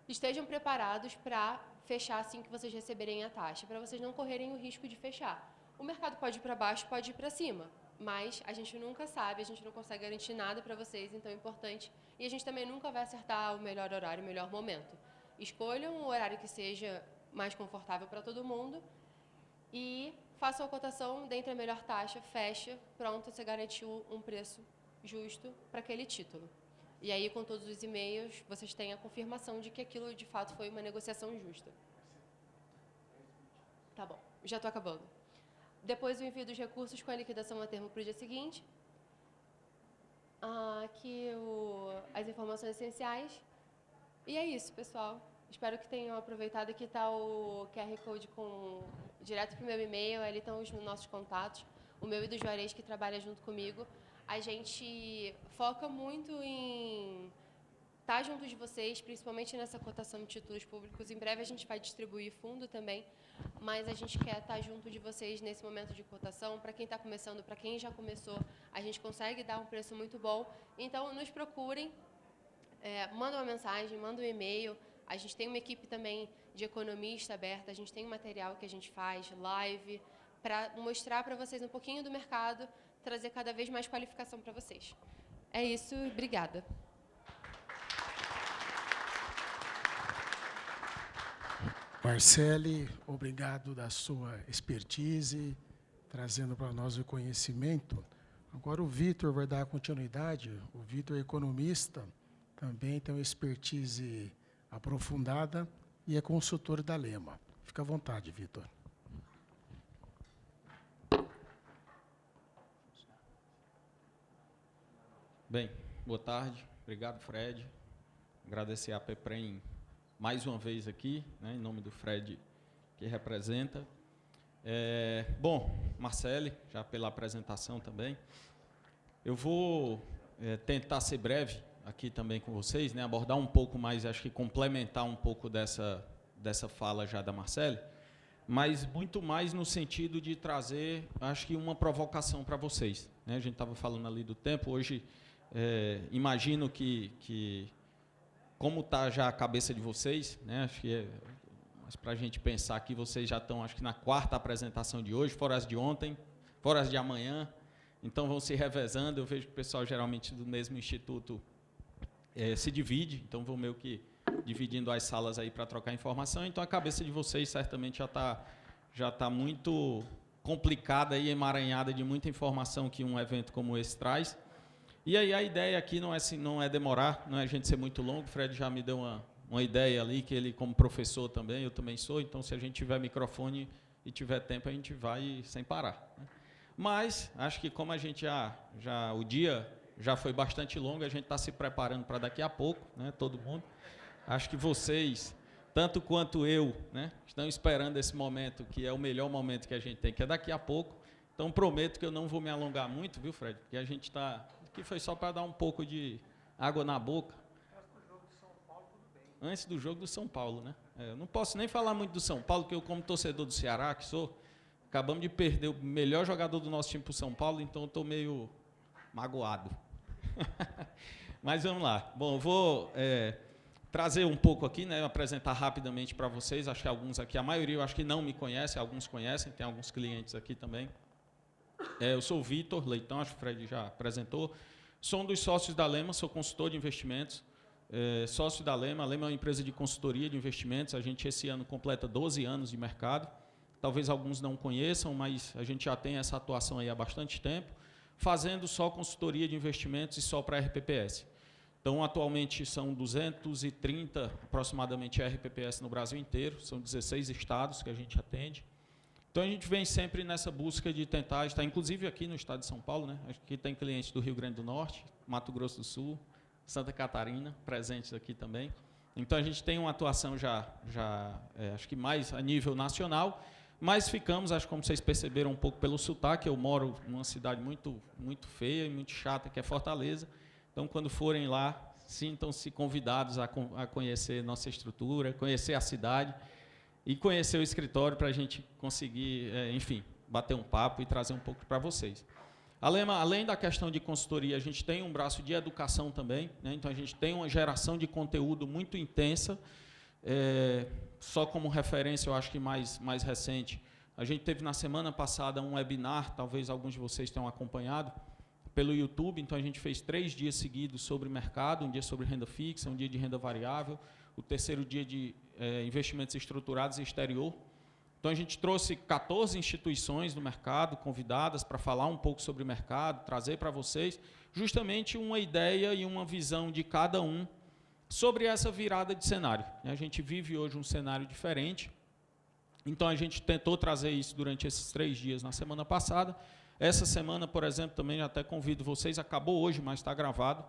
estejam preparados para fechar assim que vocês receberem a taxa, para vocês não correrem o risco de fechar. O mercado pode ir para baixo, pode ir para cima, mas a gente nunca sabe, a gente não consegue garantir nada para vocês, então é importante. E a gente também nunca vai acertar o melhor horário, o melhor momento. Escolham um horário que seja mais confortável para todo mundo e façam a cotação, dentre a melhor taxa, fecha, pronto, você garantiu um preço justo para aquele título. E aí, com todos os e-mails, vocês têm a confirmação de que aquilo, de fato, foi uma negociação justa. Tá bom, já estou acabando. Depois, o envio dos recursos com a liquidação a termo para o dia seguinte. Aqui, as informações essenciais. E é isso, pessoal. Espero que tenham aproveitado. Aqui está o QR Code direto para o meu e-mail. Ali estão os nossos contatos. O meu e do Juarez, que trabalha junto comigo. A gente foca muito em estar junto de vocês, principalmente nessa cotação de títulos públicos. Em breve a gente vai distribuir fundo também, mas a gente quer estar junto de vocês nesse momento de cotação. Para quem está começando, para quem já começou, a gente consegue dar um preço muito bom. Então, nos procurem, manda uma mensagem, manda um e-mail. A gente tem uma equipe também de economista aberta, a gente tem um material que a gente faz, live, para mostrar para vocês um pouquinho do mercado, trazer cada vez mais qualificação para vocês. É isso, obrigada. Marcele, obrigado da sua expertise, trazendo para nós o conhecimento. Agora o Vitor vai dar continuidade. O Vitor é economista, também tem uma expertise aprofundada e é consultor da Lema. Fica à vontade, Vitor. Bem, boa tarde. Obrigado, Fred. Agradecer a PEPREM mais uma vez aqui, né, em nome do Fred, que representa. Bom, Marcele, já pela apresentação também. Eu vou tentar ser breve aqui também com vocês, né, abordar um pouco mais, acho que complementar um pouco dessa fala já da Marcele, mas muito mais no sentido de trazer, acho que uma provocação para vocês, né? A gente estava falando ali do tempo, hoje imagino que como está já a cabeça de vocês, né? Acho que mas para a gente pensar que vocês já estão, acho que na 4ª apresentação de hoje, fora as de ontem, fora as de amanhã, então vão se revezando. Eu vejo que o pessoal geralmente do mesmo instituto se divide, então vão meio que dividindo as salas aí para trocar informação. Então a cabeça de vocês certamente já tá muito complicada e emaranhada de muita informação que um evento como esse traz. E aí a ideia aqui não é demorar, não é a gente ser muito longo. O Fred já me deu uma ideia ali, que ele como professor também, eu também sou, então se a gente tiver microfone e tiver tempo, a gente vai sem parar, né? Mas acho que como a gente o dia já foi bastante longo, a gente está se preparando para daqui a pouco, né, todo mundo. Acho que vocês, tanto quanto eu, né, estão esperando esse momento, que é o melhor momento que a gente tem, que é daqui a pouco. Então prometo que eu não vou me alongar muito, viu, Fred? Porque a gente está... Aqui foi só para dar um pouco de água na boca. Antes do jogo do São Paulo, né? Eu não posso nem falar muito do São Paulo, porque eu, como torcedor do Ceará, que sou, acabamos de perder o melhor jogador do nosso time para o São Paulo, então eu estou meio magoado. Mas vamos lá. Bom, eu vou trazer um pouco aqui, né? Apresentar rapidamente para vocês. Acho que alguns aqui, a maioria eu acho que não me conhece, alguns conhecem, tem alguns clientes aqui também. Eu sou o Vitor Leitão, acho que o Fred já apresentou. Sou um dos sócios da Lema, sou consultor de investimentos, sócio da Lema. A Lema é uma empresa de consultoria de investimentos. A gente, esse ano, completa 12 anos de mercado. Talvez alguns não conheçam, mas a gente já tem essa atuação aí há bastante tempo, fazendo só consultoria de investimentos e só para RPPS. Então, atualmente, são 230, aproximadamente, RPPS no Brasil inteiro. São 16 estados que a gente atende. Então, a gente vem sempre nessa busca de tentar estar, inclusive aqui no estado de São Paulo, né? Aqui tem clientes do Rio Grande do Norte, Mato Grosso do Sul, Santa Catarina, presentes aqui também. Então, a gente tem uma atuação acho que mais a nível nacional, mas ficamos, acho que como vocês perceberam um pouco pelo sotaque, eu moro numa cidade muito, muito feia e muito chata, que é Fortaleza. Então, quando forem lá, sintam-se convidados a conhecer nossa estrutura, conhecer a cidade, e conhecer o escritório para a gente conseguir, enfim, bater um papo e trazer um pouco para vocês. A Lema, além da questão de consultoria, a gente tem um braço de educação também, né? Então a gente tem uma geração de conteúdo muito intensa, Só como referência, eu acho que mais recente, a gente teve na semana passada um webinar, talvez alguns de vocês tenham acompanhado, pelo YouTube. Então, a gente fez 3 dias seguidos sobre mercado, um dia sobre renda fixa, um dia de renda variável, o terceiro dia de investimentos estruturados e exterior. Então, a gente trouxe 14 instituições do mercado convidadas para falar um pouco sobre o mercado, trazer para vocês justamente uma ideia e uma visão de cada um sobre essa virada de cenário. A gente vive hoje um cenário diferente, então a gente tentou trazer isso durante esses 3 dias na semana passada. Essa semana, por exemplo, também até convido vocês, acabou hoje, mas está gravado.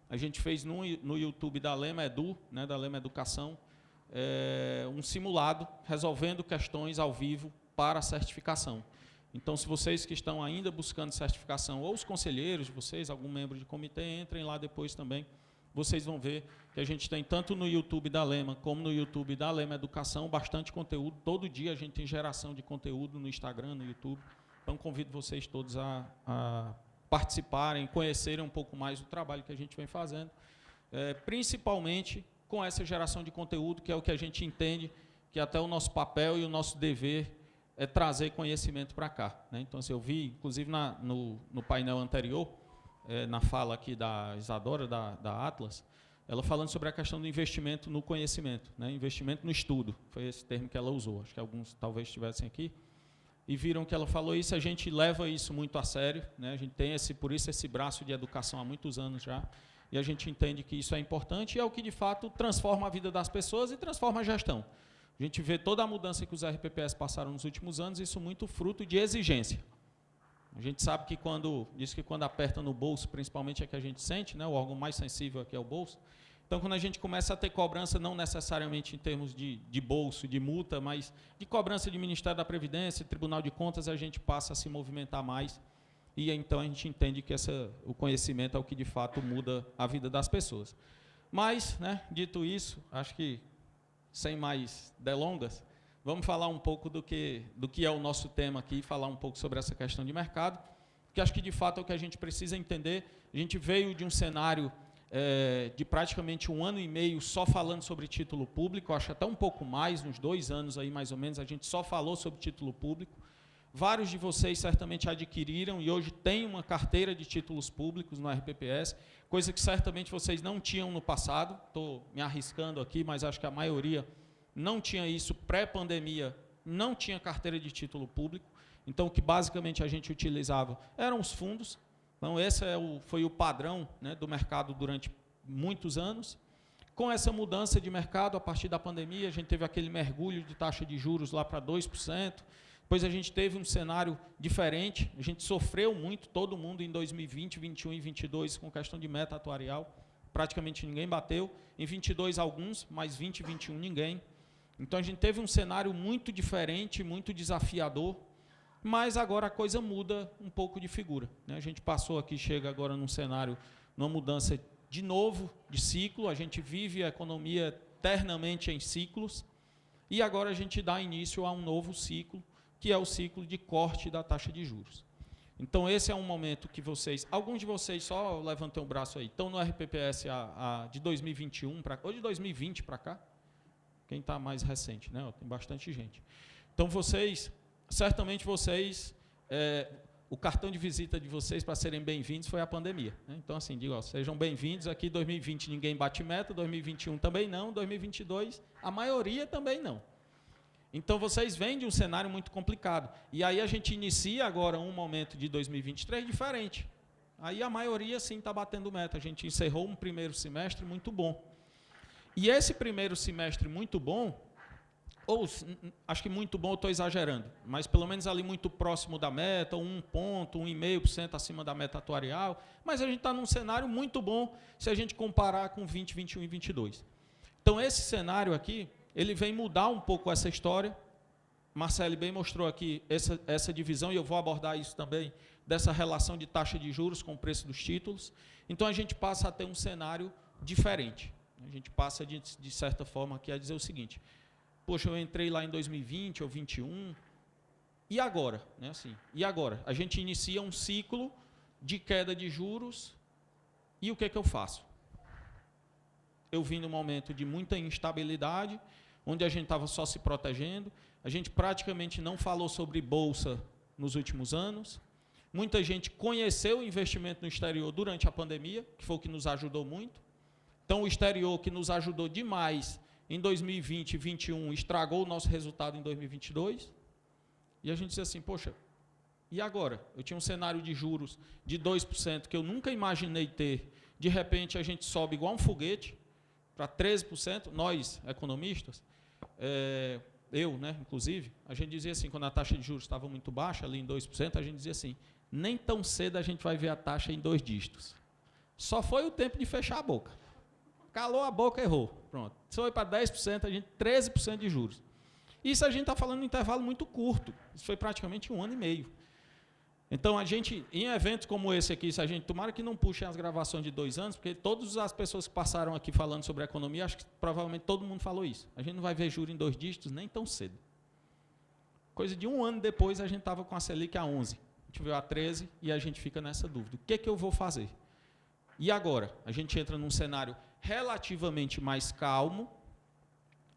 A gente fez no YouTube da Lema Edu, né, da Lema Educação, um simulado resolvendo questões ao vivo para a certificação. Então, se vocês que estão ainda buscando certificação, ou os conselheiros de vocês, algum membro de comitê, entrem lá depois também. Vocês vão ver que a gente tem tanto no YouTube da Lema, como no YouTube da Lema Educação, bastante conteúdo. Todo dia a gente tem geração de conteúdo no Instagram, no YouTube. Então, convido vocês todos a participarem, conhecerem um pouco mais do trabalho que a gente vem fazendo, principalmente com essa geração de conteúdo, que é o que a gente entende que até o nosso papel e o nosso dever é trazer conhecimento para cá, né? Então, assim, eu vi, inclusive, no painel anterior, na fala aqui da Isadora, da Atlas, ela falando sobre a questão do investimento no conhecimento, né? Investimento no estudo, foi esse termo que ela usou, acho que alguns talvez estivessem aqui, e viram que ela falou isso. A gente leva isso muito a sério, né? A gente tem por isso esse braço de educação há muitos anos já, e a gente entende que isso é importante e é o que, de fato, transforma a vida das pessoas e transforma a gestão. A gente vê toda a mudança que os RPPS passaram nos últimos anos, isso muito fruto de exigência. A gente sabe que diz que quando aperta no bolso, principalmente é que a gente sente, né? O órgão mais sensível aqui é o bolso. Então, quando a gente começa a ter cobrança, não necessariamente em termos de bolso, de multa, mas de cobrança de Ministério da Previdência, Tribunal de Contas, a gente passa a se movimentar mais. E então a gente entende que o conhecimento é o que de fato muda a vida das pessoas. Mas, né, dito isso, acho que sem mais delongas, vamos falar um pouco do que é o nosso tema aqui, falar um pouco sobre essa questão de mercado, que acho que de fato é o que a gente precisa entender. A gente veio de um cenário de praticamente 1 ano e meio só falando sobre título público, acho até um pouco mais, uns 2 anos aí mais ou menos, a gente só falou sobre título público. Vários de vocês certamente adquiriram e hoje têm uma carteira de títulos públicos no RPPS, coisa que certamente vocês não tinham no passado. Estou me arriscando aqui, mas acho que a maioria não tinha isso pré-pandemia, não tinha carteira de título público. Então, o que basicamente a gente utilizava eram os fundos. Então, esse foi o padrão, né, do mercado durante muitos anos. Com essa mudança de mercado, a partir da pandemia, a gente teve aquele mergulho de taxa de juros lá para 2%. Depois a gente teve um cenário diferente, a gente sofreu muito, todo mundo em 2020, 2021 e 2022 com questão de meta atuarial, praticamente ninguém bateu, em 2022 alguns, mas 2020 e 2021 ninguém. Então a gente teve um cenário muito diferente, muito desafiador, mas agora a coisa muda um pouco de figura, né? A gente passou aqui, chega agora num cenário, numa mudança de novo, de ciclo, a gente vive a economia eternamente em ciclos, e agora a gente dá início a um novo ciclo, que é o ciclo de corte da taxa de juros. Então, esse é um momento que alguns de vocês, só levantem o braço aí, estão no RPPS de 2021 ou de 2020 para cá? Quem está mais recente, né? Tem bastante gente. Então, certamente o cartão de visita de vocês para serem bem-vindos foi a pandemia, né? Então, assim, digo, sejam bem-vindos aqui, 2020 ninguém bate meta, 2021 também não, 2022 a maioria também não. Então, vocês vêm de um cenário muito complicado. E aí a gente inicia agora um momento de 2023 diferente. Aí a maioria, sim, está batendo meta. A gente encerrou um primeiro semestre muito bom. E esse primeiro semestre muito bom, ou acho que muito bom eu estou exagerando, mas pelo menos ali muito próximo da meta, 1 ponto, 1,5% acima da meta atuarial, mas a gente está num cenário muito bom se a gente comparar com 20, 21 e 22. Então, esse cenário aqui, ele vem mudar um pouco essa história. Marcelo bem mostrou aqui essa divisão, e eu vou abordar isso também, dessa relação de taxa de juros com o preço dos títulos. Então, a gente passa a ter um cenário diferente. A gente passa, de certa forma, aqui a dizer o seguinte: poxa, eu entrei lá em 2020 ou 2021, e agora? Né, assim, e agora? A gente inicia um ciclo de queda de juros, e o que é que eu faço? Eu vim num momento de muita instabilidade, onde a gente estava só se protegendo. A gente praticamente não falou sobre bolsa nos últimos anos. Muita gente conheceu o investimento no exterior durante a pandemia, que foi o que nos ajudou muito. Então, o exterior, que nos ajudou demais em 2020 e 2021, estragou o nosso resultado em 2022. E a gente disse assim, poxa, e agora? Eu tinha um cenário de juros de 2%, que eu nunca imaginei ter. De repente, a gente sobe igual um foguete para 13%. Nós, economistas, eu, né, inclusive, a gente dizia assim, quando a taxa de juros estava muito baixa, ali em 2%, a gente dizia assim, nem tão cedo a gente vai ver a taxa em 2 dígitos. Só foi o tempo de fechar a boca. Calou a boca, errou. Pronto. Se foi para 10%, a gente 13% de juros. Isso a gente está falando em um intervalo muito curto. Isso foi praticamente 1 ano e meio. Então, a gente, em eventos como esse aqui, se a gente, tomara que não puxem as gravações de 2 anos, porque todas as pessoas que passaram aqui falando sobre economia, acho que provavelmente todo mundo falou isso. A gente não vai ver juros em 2 dígitos nem tão cedo. Coisa de 1 ano depois, a gente estava com a Selic a 11. A gente veio a 13 e a gente fica nessa dúvida. O que é que eu vou fazer? E agora? A gente entra num cenário relativamente mais calmo,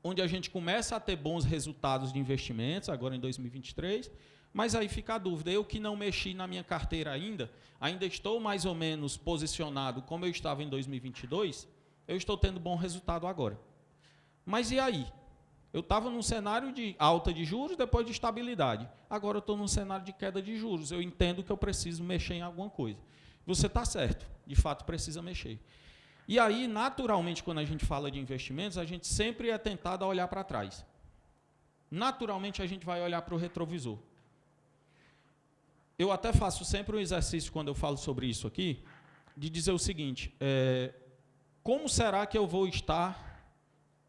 onde a gente começa a ter bons resultados de investimentos, agora em 2023, mas aí fica a dúvida. Eu que não mexi na minha carteira ainda estou mais ou menos posicionado como eu estava em 2022, eu estou tendo bom resultado agora. Mas e aí? Eu estava num cenário de alta de juros, depois de estabilidade. Agora eu estou num cenário de queda de juros. Eu entendo que eu preciso mexer em alguma coisa. Você está certo, de fato precisa mexer. E aí, naturalmente, quando a gente fala de investimentos, a gente sempre é tentado a olhar para trás. Naturalmente, a gente vai olhar para o retrovisor. Eu até faço sempre um exercício, quando eu falo sobre isso aqui, de dizer o seguinte, como será que eu vou estar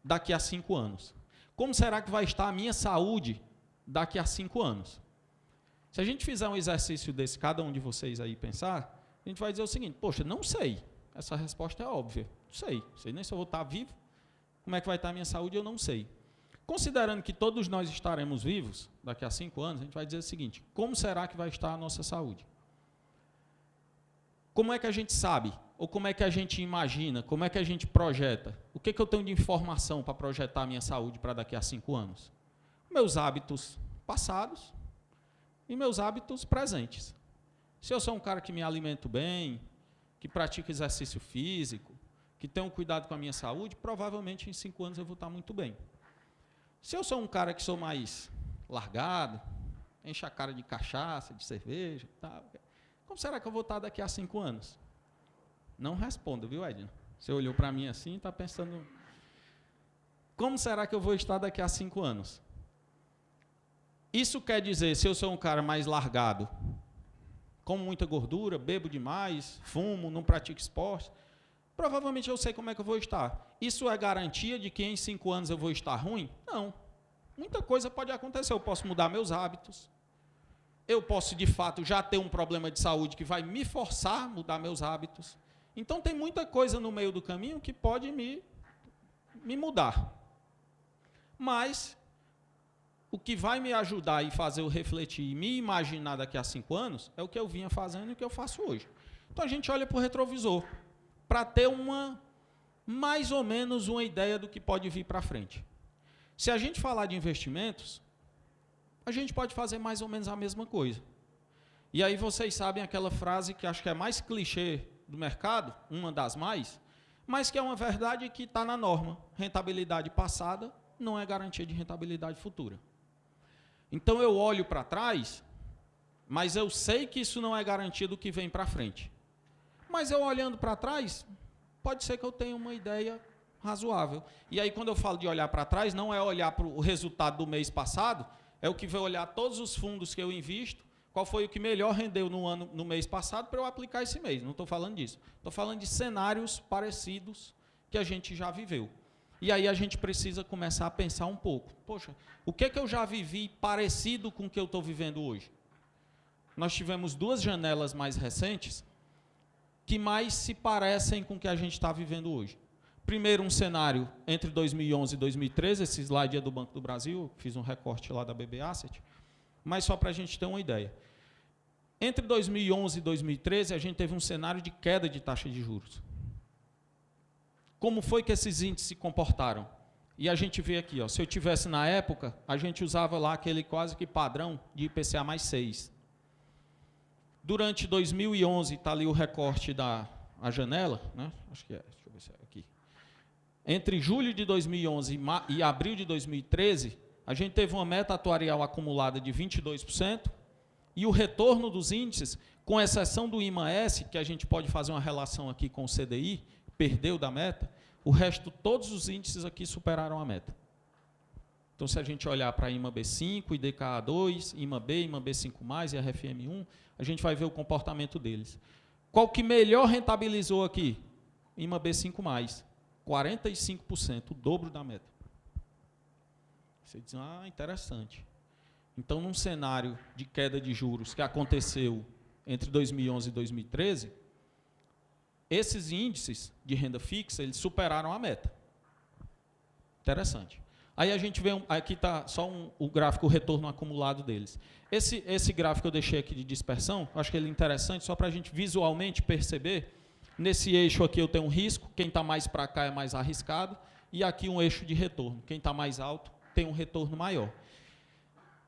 daqui a 5 anos? Como será que vai estar a minha saúde daqui a 5 anos? Se a gente fizer um exercício desse, cada um de vocês aí pensar, a gente vai dizer o seguinte, poxa, não sei. Essa resposta é óbvia. Não sei nem se eu vou estar vivo. Como é que vai estar a minha saúde, eu não sei. Considerando que todos nós estaremos vivos daqui a 5 anos, a gente vai dizer o seguinte, como será que vai estar a nossa saúde? Como é que a gente sabe? Ou como é que a gente imagina? Como é que a gente projeta? O que eu tenho de informação para projetar a minha saúde para daqui a 5 anos? Meus hábitos passados e meus hábitos presentes. Se eu sou um cara que me alimento bem, que pratica exercício físico, que tenho cuidado com a minha saúde, provavelmente em 5 anos eu vou estar muito bem. Se eu sou um cara que sou mais largado, enche a cara de cachaça, de cerveja, tal, como será que eu vou estar daqui a 5 anos? Não responda, viu, Edna? Você olhou para mim assim e está pensando, como será que eu vou estar daqui a 5 anos? Isso quer dizer, se eu sou um cara mais largado, como muita gordura, bebo demais, fumo, não pratico esporte, provavelmente eu sei como é que eu vou estar. Isso é garantia de que em 5 anos eu vou estar ruim? Não. Muita coisa pode acontecer. Eu posso mudar meus hábitos. Eu posso, de fato, já ter um problema de saúde que vai me forçar a mudar meus hábitos. Então, tem muita coisa no meio do caminho que pode me mudar. Mas o que vai me ajudar e fazer eu refletir e me imaginar daqui a 5 anos é o que eu vinha fazendo e o que eu faço hoje. Então, a gente olha para o retrovisor para ter mais ou menos uma ideia do que pode vir para frente. Se a gente falar de investimentos, a gente pode fazer mais ou menos a mesma coisa. E aí vocês sabem aquela frase que acho que é mais clichê do mercado, uma das mais, mas que é uma verdade que está na norma. Rentabilidade passada não é garantia de rentabilidade futura. Então eu olho para trás, mas eu sei que isso não é garantia do que vem para frente. Mas eu olhando para trás, pode ser que eu tenha uma ideia razoável. E aí, quando eu falo de olhar para trás, não é olhar para o resultado do mês passado, é o que vai olhar todos os fundos que eu invisto, qual foi o que melhor rendeu no mês passado para eu aplicar esse mês. Não estou falando disso. Estou falando de cenários parecidos que a gente já viveu. E aí a gente precisa começar a pensar um pouco. Poxa, o que é que eu já vivi parecido com o que eu estou vivendo hoje? Nós tivemos 2 janelas mais recentes que mais se parecem com o que a gente está vivendo hoje. Primeiro, um cenário entre 2011 e 2013, esse slide é do Banco do Brasil, fiz um recorte lá da BB Asset, mas só para a gente ter uma ideia. Entre 2011 e 2013, a gente teve um cenário de queda de taxa de juros. Como foi que esses índices se comportaram? E a gente vê aqui, ó, se eu tivesse na época, a gente usava lá aquele quase que padrão de IPCA mais 6. Durante 2011, está ali o recorte da janela, né? Acho que é, deixa eu ver se é aqui. Entre julho de 2011 e abril de 2013, a gente teve uma meta atuarial acumulada de 22%, e o retorno dos índices, com exceção do IMA-S, que a gente pode fazer uma relação aqui com o CDI, perdeu da meta, o resto, todos os índices aqui superaram a meta. Então, se a gente olhar para IMA-B5, IDKA2, IMA-B, IMA-B5+, e RFM1, a gente vai ver o comportamento deles. Qual que melhor rentabilizou aqui? IMA-B5+, 45%, o dobro da meta. Você diz, interessante. Então, num cenário de queda de juros que aconteceu entre 2011 e 2013, esses índices de renda fixa, eles superaram a meta. Interessante. Aí a gente vê, aqui está só o gráfico, o retorno acumulado deles. Esse gráfico eu deixei aqui de dispersão, acho que ele é interessante, só para a gente visualmente perceber. Nesse eixo aqui eu tenho um risco, quem está mais para cá é mais arriscado, e aqui um eixo de retorno. Quem está mais alto tem um retorno maior.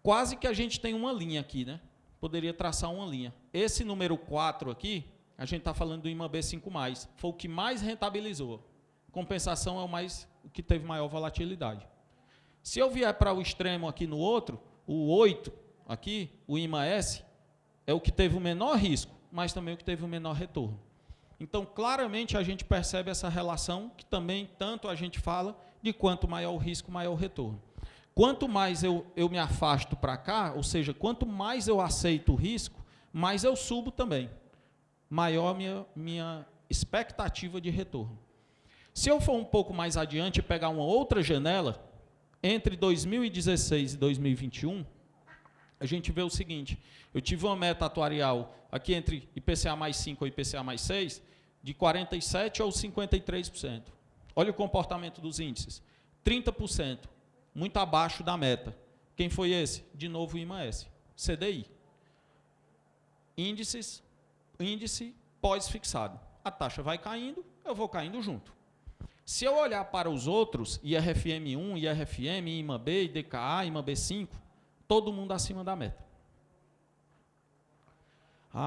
Quase que a gente tem uma linha aqui, né? Poderia traçar uma linha. Esse número 4 aqui, a gente está falando do IMA-B5+, foi o que mais rentabilizou. Compensação é o que teve maior volatilidade. Se eu vier para o extremo aqui no outro, o 8 aqui, o IMA-S, é o que teve o menor risco, mas também o que teve o menor retorno. Então, claramente, a gente percebe essa relação, que também tanto a gente fala, de quanto maior o risco, maior o retorno. Quanto mais eu me afasto para cá, ou seja, quanto mais eu aceito o risco, mais eu subo também. Maior minha expectativa de retorno. Se eu for um pouco mais adiante e pegar uma outra janela, entre 2016 e 2021, a gente vê o seguinte, eu tive uma meta atuarial aqui entre IPCA mais 5 e IPCA mais 6, de 47% ou 53%. Olha o comportamento dos índices, 30%, muito abaixo da meta. Quem foi esse? De novo o IMA-S, CDI. Índice pós-fixado. A taxa vai caindo, eu vou caindo junto. Se eu olhar para os outros, IRFM1, IRFM, IMA-B, IDKA, IMA-B5, todo mundo acima da meta.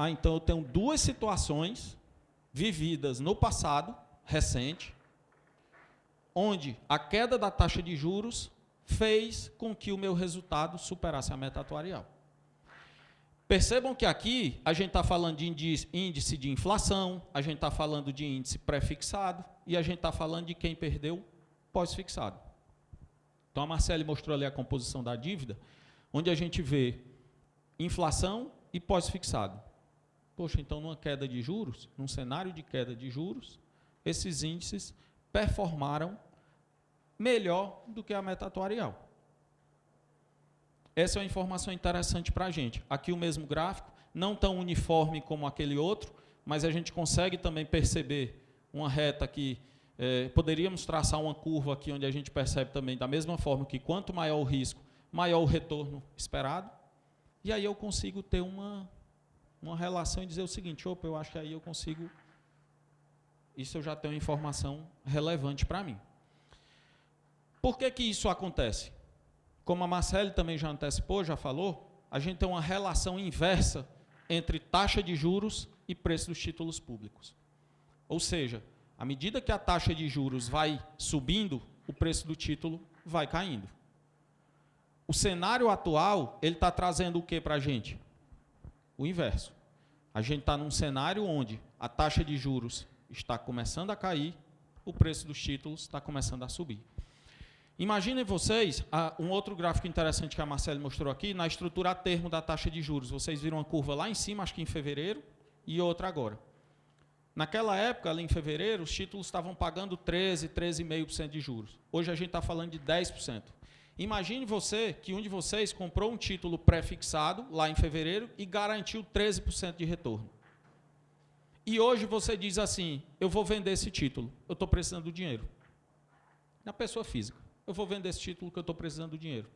Então eu tenho duas situações vividas no passado, recente, onde a queda da taxa de juros fez com que o meu resultado superasse a meta atuarial. Percebam que aqui a gente está falando de índice de inflação, a gente está falando de índice pré-fixado e a gente está falando de quem perdeu pós-fixado. Então, a Marcele mostrou ali a composição da dívida, onde a gente vê inflação e pós-fixado. Poxa, então, numa queda de juros, num cenário de queda de juros, esses índices performaram melhor do que a meta atuarial. Essa é uma informação interessante para a gente. Aqui o mesmo gráfico, não tão uniforme como aquele outro, mas a gente consegue também perceber uma reta que poderíamos traçar uma curva aqui onde a gente percebe também da mesma forma que quanto maior o risco, maior o retorno esperado. E aí eu consigo ter uma relação e dizer o seguinte, opa, eu acho que aí eu consigo, isso eu já tenho informação relevante para mim. Por que que isso acontece? Como a Marcele também já antecipou, já falou, a gente tem uma relação inversa entre taxa de juros e preço dos títulos públicos. Ou seja, à medida que a taxa de juros vai subindo, o preço do título vai caindo. O cenário atual, ele está trazendo o que para a gente? O inverso. A gente está num cenário onde a taxa de juros está começando a cair, o preço dos títulos está começando a subir. Imaginem vocês, um outro gráfico interessante que a Marcele mostrou aqui, na estrutura a termo da taxa de juros. Vocês viram uma curva lá em cima, acho que em fevereiro, e outra agora. Naquela época, ali em fevereiro, os títulos estavam pagando 13,5% de juros. Hoje a gente está falando de 10%. Imagine você que um de vocês comprou um título pré-fixado lá em fevereiro e garantiu 13% de retorno. E hoje você diz assim, eu vou vender esse título, eu estou precisando do dinheiro. Na pessoa física. Eu vou vender esse título que eu estou precisando do dinheiro.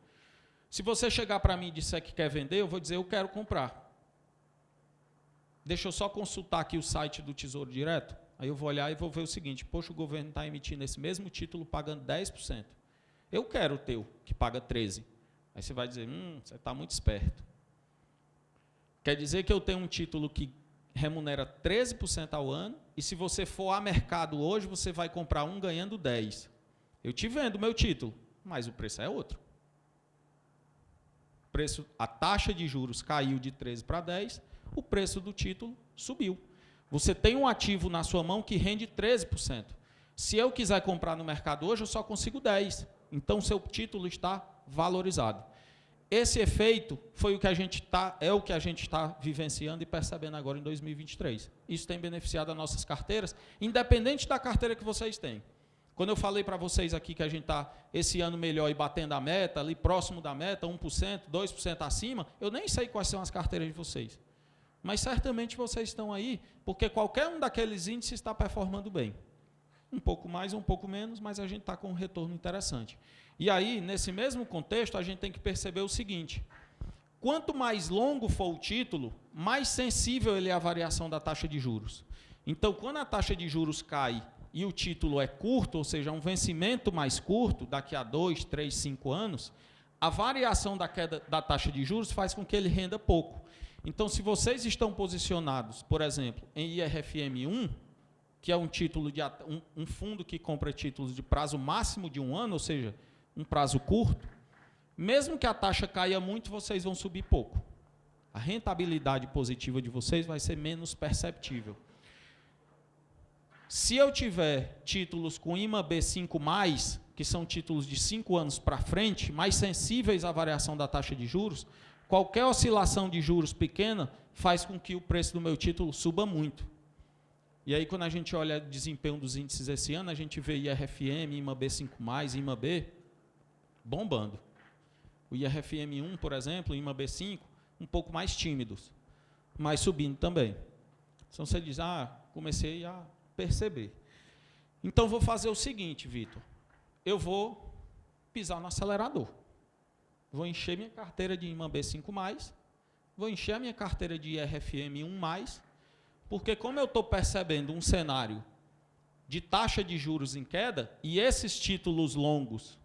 Se você chegar para mim e disser que quer vender, eu vou dizer, eu quero comprar. Deixa eu só consultar aqui o site do Tesouro Direto. Aí eu vou olhar e vou ver o seguinte, poxa, o governo está emitindo esse mesmo título pagando 10%. Eu quero o teu, que paga 13%. Aí você vai dizer, você está muito esperto. Quer dizer que eu tenho um título que remunera 13% ao ano, e se você for a mercado hoje, você vai comprar um ganhando 10%. Eu te vendo o meu título, mas o preço é outro. A taxa de juros caiu de 13 para 10, o preço do título subiu. Você tem um ativo na sua mão que rende 13%. Se eu quiser comprar no mercado hoje, eu só consigo 10%. Então, seu título está valorizado. Esse efeito foi o que a gente está vivenciando e percebendo agora em 2023. Isso tem beneficiado as nossas carteiras, independente da carteira que vocês têm. Quando eu falei para vocês aqui que a gente está esse ano melhor e batendo a meta, ali próximo da meta, 1%, 2% acima, eu nem sei quais são as carteiras de vocês. Mas certamente vocês estão aí, porque qualquer um daqueles índices está performando bem. Um pouco mais, um pouco menos, mas a gente está com um retorno interessante. E aí, nesse mesmo contexto, a gente tem que perceber o seguinte: quanto mais longo for o título, mais sensível ele é à variação da taxa de juros. Então, quando a taxa de juros cai e o título é curto, ou seja, um vencimento mais curto, daqui a 2, 3, 5 anos, a variação da queda da taxa de juros faz com que ele renda pouco. Então, se vocês estão posicionados, por exemplo, em IRFM1, que é um título de um fundo que compra títulos de prazo máximo de 1 ano, ou seja, um prazo curto, mesmo que a taxa caia muito, vocês vão subir pouco. A rentabilidade positiva de vocês vai ser menos perceptível. Se eu tiver títulos com IMA B5+, que são títulos de 5 anos para frente, mais sensíveis à variação da taxa de juros, qualquer oscilação de juros pequena faz com que o preço do meu título suba muito. E aí, quando a gente olha o desempenho dos índices esse ano, a gente vê IRFM, IMA B5+, IMA B bombando. O IRFM1, por exemplo, IMA B5, um pouco mais tímidos, mas subindo também. Então, você diz, comecei a perceber. Então, vou fazer o seguinte, Vitor. Eu vou pisar no acelerador. Vou encher minha carteira de IMA B5+, vou encher a minha carteira de IRFM1+, porque como eu estou percebendo um cenário de taxa de juros em queda, e esses títulos longos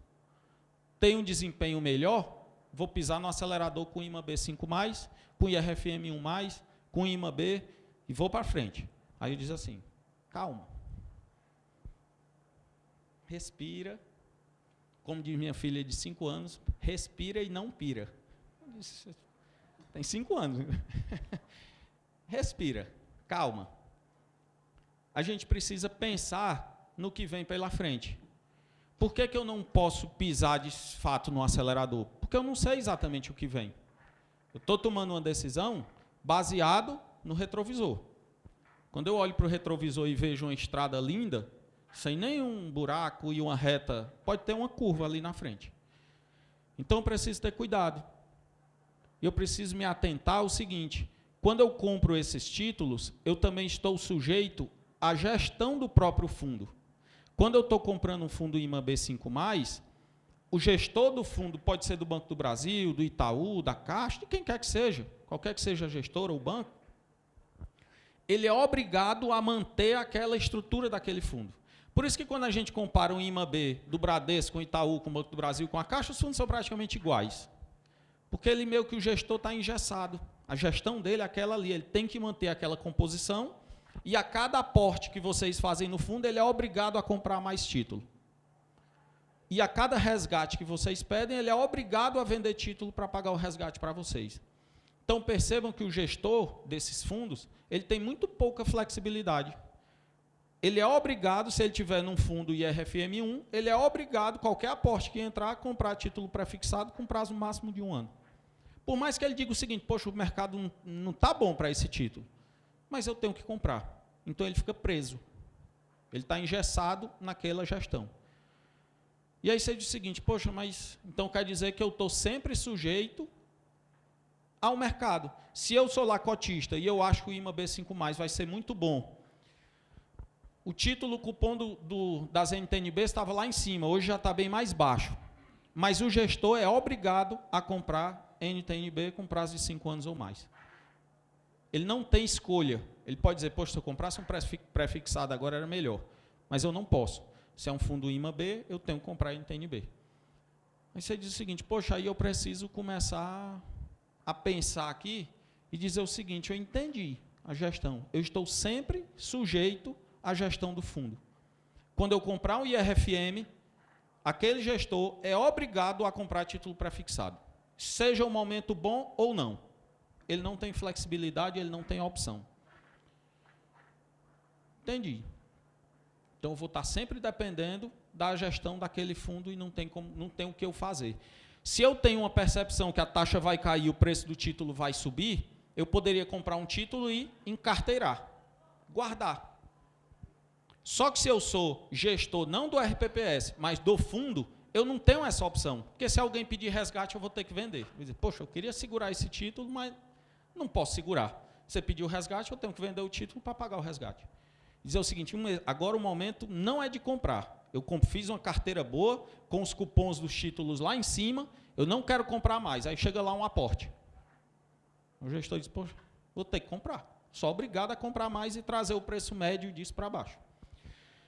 têm um desempenho melhor, vou pisar no acelerador com IMA B5+, com IRFM1+, com IMA B, e vou para frente. Aí eu diz assim, calma. Respira. Como diz minha filha de 5 anos, respira e não pira. Tem 5 anos. Respira. Calma. A gente precisa pensar no que vem pela frente. Por que eu não posso pisar de fato no acelerador? Porque eu não sei exatamente o que vem. Eu estou tomando uma decisão baseado no retrovisor. Quando eu olho para o retrovisor e vejo uma estrada linda, sem nenhum buraco e uma reta, pode ter uma curva ali na frente. Então eu preciso ter cuidado. Eu preciso me atentar ao seguinte: quando eu compro esses títulos, eu também estou sujeito à gestão do próprio fundo. Quando eu estou comprando um fundo IMA B5+, o gestor do fundo pode ser do Banco do Brasil, do Itaú, da Caixa, de quem quer que seja, qualquer que seja a gestora ou banco, ele é obrigado a manter aquela estrutura daquele fundo. Por isso que quando a gente compara um IMA B do Bradesco com o Itaú, com o Banco do Brasil, com a Caixa, os fundos são praticamente iguais. Porque ele meio que o gestor está engessado. A gestão dele é aquela ali, ele tem que manter aquela composição e a cada aporte que vocês fazem no fundo, ele é obrigado a comprar mais título. E a cada resgate que vocês pedem, ele é obrigado a vender título para pagar o resgate para vocês. Então, percebam que o gestor desses fundos, ele tem muito pouca flexibilidade. Ele é obrigado, se ele tiver num fundo IRFM1, ele é obrigado, qualquer aporte que entrar, a comprar título prefixado com prazo máximo de 1 ano. Por mais que ele diga o seguinte, poxa, o mercado não está bom para esse título, mas eu tenho que comprar. Então, ele fica preso. Ele está engessado naquela gestão. E aí você diz o seguinte, poxa, mas então quer dizer que eu estou sempre sujeito ao mercado. Se eu sou lá cotista e eu acho que o IMA B5+, vai ser muito bom, o título, o cupom das NTNB estava lá em cima, hoje já está bem mais baixo. Mas o gestor é obrigado a comprar NTNB com prazo de 5 anos ou mais. Ele não tem escolha. Ele pode dizer, poxa, se eu comprasse um prefixado agora era melhor. Mas eu não posso. Se é um fundo IMA B, eu tenho que comprar NTNB. Aí você diz o seguinte, poxa, aí eu preciso começar a pensar aqui e dizer o seguinte, eu entendi a gestão, eu estou sempre sujeito à gestão do fundo. Quando eu comprar um IRFM, aquele gestor é obrigado a comprar título prefixado, seja um momento bom ou não. Ele não tem flexibilidade, ele não tem opção. Entendi. Então, eu vou estar sempre dependendo da gestão daquele fundo e não tem o que eu fazer. Se eu tenho uma percepção que a taxa vai cair, o preço do título vai subir, eu poderia comprar um título e encarteirar, guardar. Só que se eu sou gestor, não do RPPS, mas do fundo, eu não tenho essa opção. Porque se alguém pedir resgate, eu vou ter que vender. Vou dizer, poxa, eu queria segurar esse título, mas não posso segurar. Você pediu o resgate, eu tenho que vender o título para pagar o resgate. Dizer o seguinte, agora o momento não é de comprar. Eu fiz uma carteira boa, com os cupons dos títulos lá em cima, eu não quero comprar mais. Aí chega lá um aporte. O gestor diz, poxa, vou ter que comprar. Só obrigado a comprar mais e trazer o preço médio disso para baixo.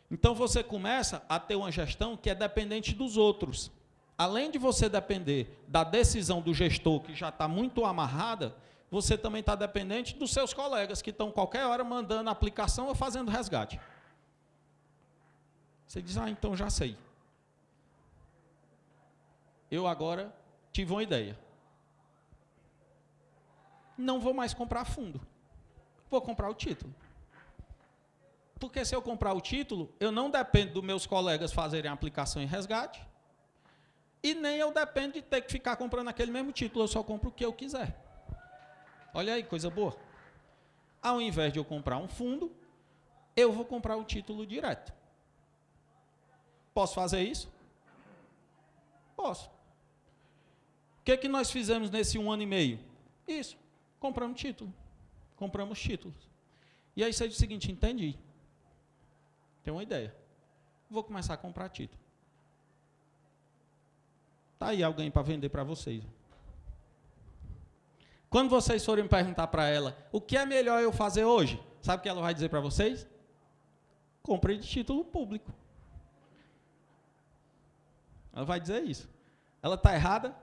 Então, você começa a ter uma gestão que é dependente dos outros. Além de você depender da decisão do gestor, que já está muito amarrada, você também está dependente dos seus colegas, que estão qualquer hora mandando a aplicação ou fazendo resgate. Você diz, então já sei. Eu agora tive uma ideia. Não vou mais comprar fundo. Vou comprar o título. Porque se eu comprar o título, eu não dependo dos meus colegas fazerem a aplicação e resgate, e nem eu dependo de ter que ficar comprando aquele mesmo título, eu só compro o que eu quiser. Olha aí, coisa boa. Ao invés de eu comprar um fundo, eu vou comprar o título direto. Posso fazer isso? Posso. O que nós fizemos nesse 1 ano e meio? Isso, compramos título. Compramos títulos. E aí você diz o seguinte, entendi. Tenho uma ideia. Vou começar a comprar título. Está aí alguém para vender para vocês. Quando vocês forem perguntar para ela, o que é melhor eu fazer hoje? Sabe o que ela vai dizer para vocês? Compre de título público. Ela vai dizer isso. Ela está errada?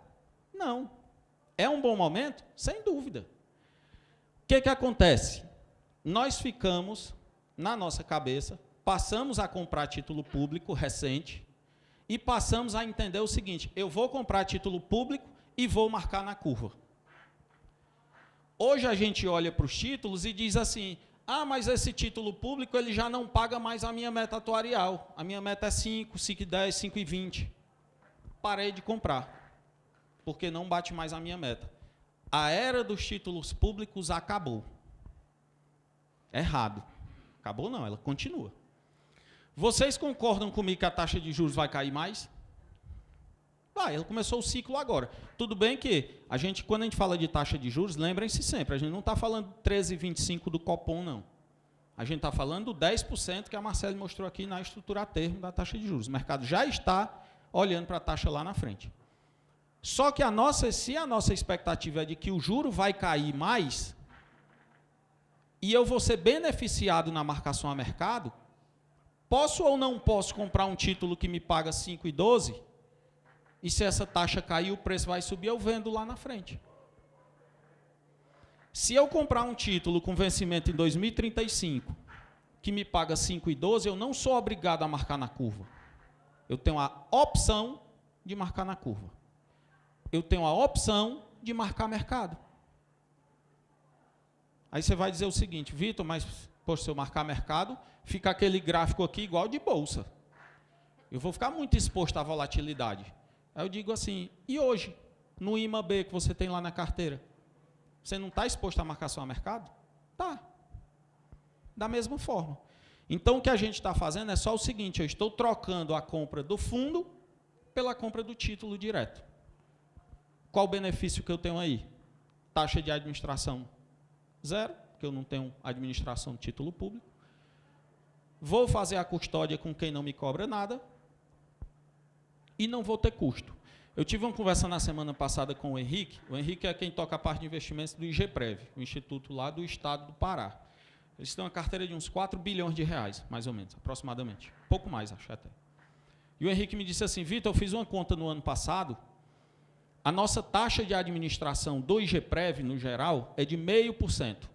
Não. É um bom momento? Sem dúvida. O que acontece? Nós ficamos, na nossa cabeça, passamos a comprar título público recente e passamos a entender o seguinte, eu vou comprar título público e vou marcar na curva. Hoje a gente olha para os títulos e diz assim, mas esse título público ele já não paga mais a minha meta atuarial. A minha meta é 5, 5,10, 5,20. Parei de comprar, porque não bate mais a minha meta. A era dos títulos públicos acabou. Errado. Acabou não, ela continua. Vocês concordam comigo que a taxa de juros vai cair mais? Vai, ela começou o ciclo agora. Tudo bem que, quando a gente fala de taxa de juros, lembrem-se sempre, a gente não está falando 13,25 do Copom, não. A gente está falando do 10% que a Marcele mostrou aqui na estrutura a termo da taxa de juros. O mercado já está olhando para a taxa lá na frente. Só que se a nossa expectativa é de que o juro vai cair mais, e eu vou ser beneficiado na marcação a mercado, posso ou não posso comprar um título que me paga 5,12? E se essa taxa cair, o preço vai subir, eu vendo lá na frente. Se eu comprar um título com vencimento em 2035, que me paga 5,12, eu não sou obrigado a marcar na curva. Eu tenho a opção de marcar na curva. Eu tenho a opção de marcar mercado. Aí você vai dizer o seguinte, Vitor, mas poxa, se eu marcar mercado, fica aquele gráfico aqui igual de bolsa. Eu vou ficar muito exposto à volatilidade. Aí eu digo assim, e hoje, no IMAB que você tem lá na carteira, você não está exposto à marcação a mercado? Tá. Da mesma forma. Então, o que a gente está fazendo é só o seguinte, eu estou trocando a compra do fundo pela compra do título direto. Qual o benefício que eu tenho aí? Taxa de administração zero, porque eu não tenho administração de título público. Vou fazer a custódia com quem não me cobra nada e não vou ter custo. Eu tive uma conversa na semana passada com o Henrique. O Henrique é quem toca a parte de investimentos do IGPREV, o instituto lá do estado do Pará. Eles têm uma carteira de uns 4 bilhões de reais, mais ou menos, aproximadamente. Pouco mais, acho até. E o Henrique me disse assim, Vitor, eu fiz uma conta no ano passado a nossa taxa de administração do IGPREV, no geral, é de 0,5%.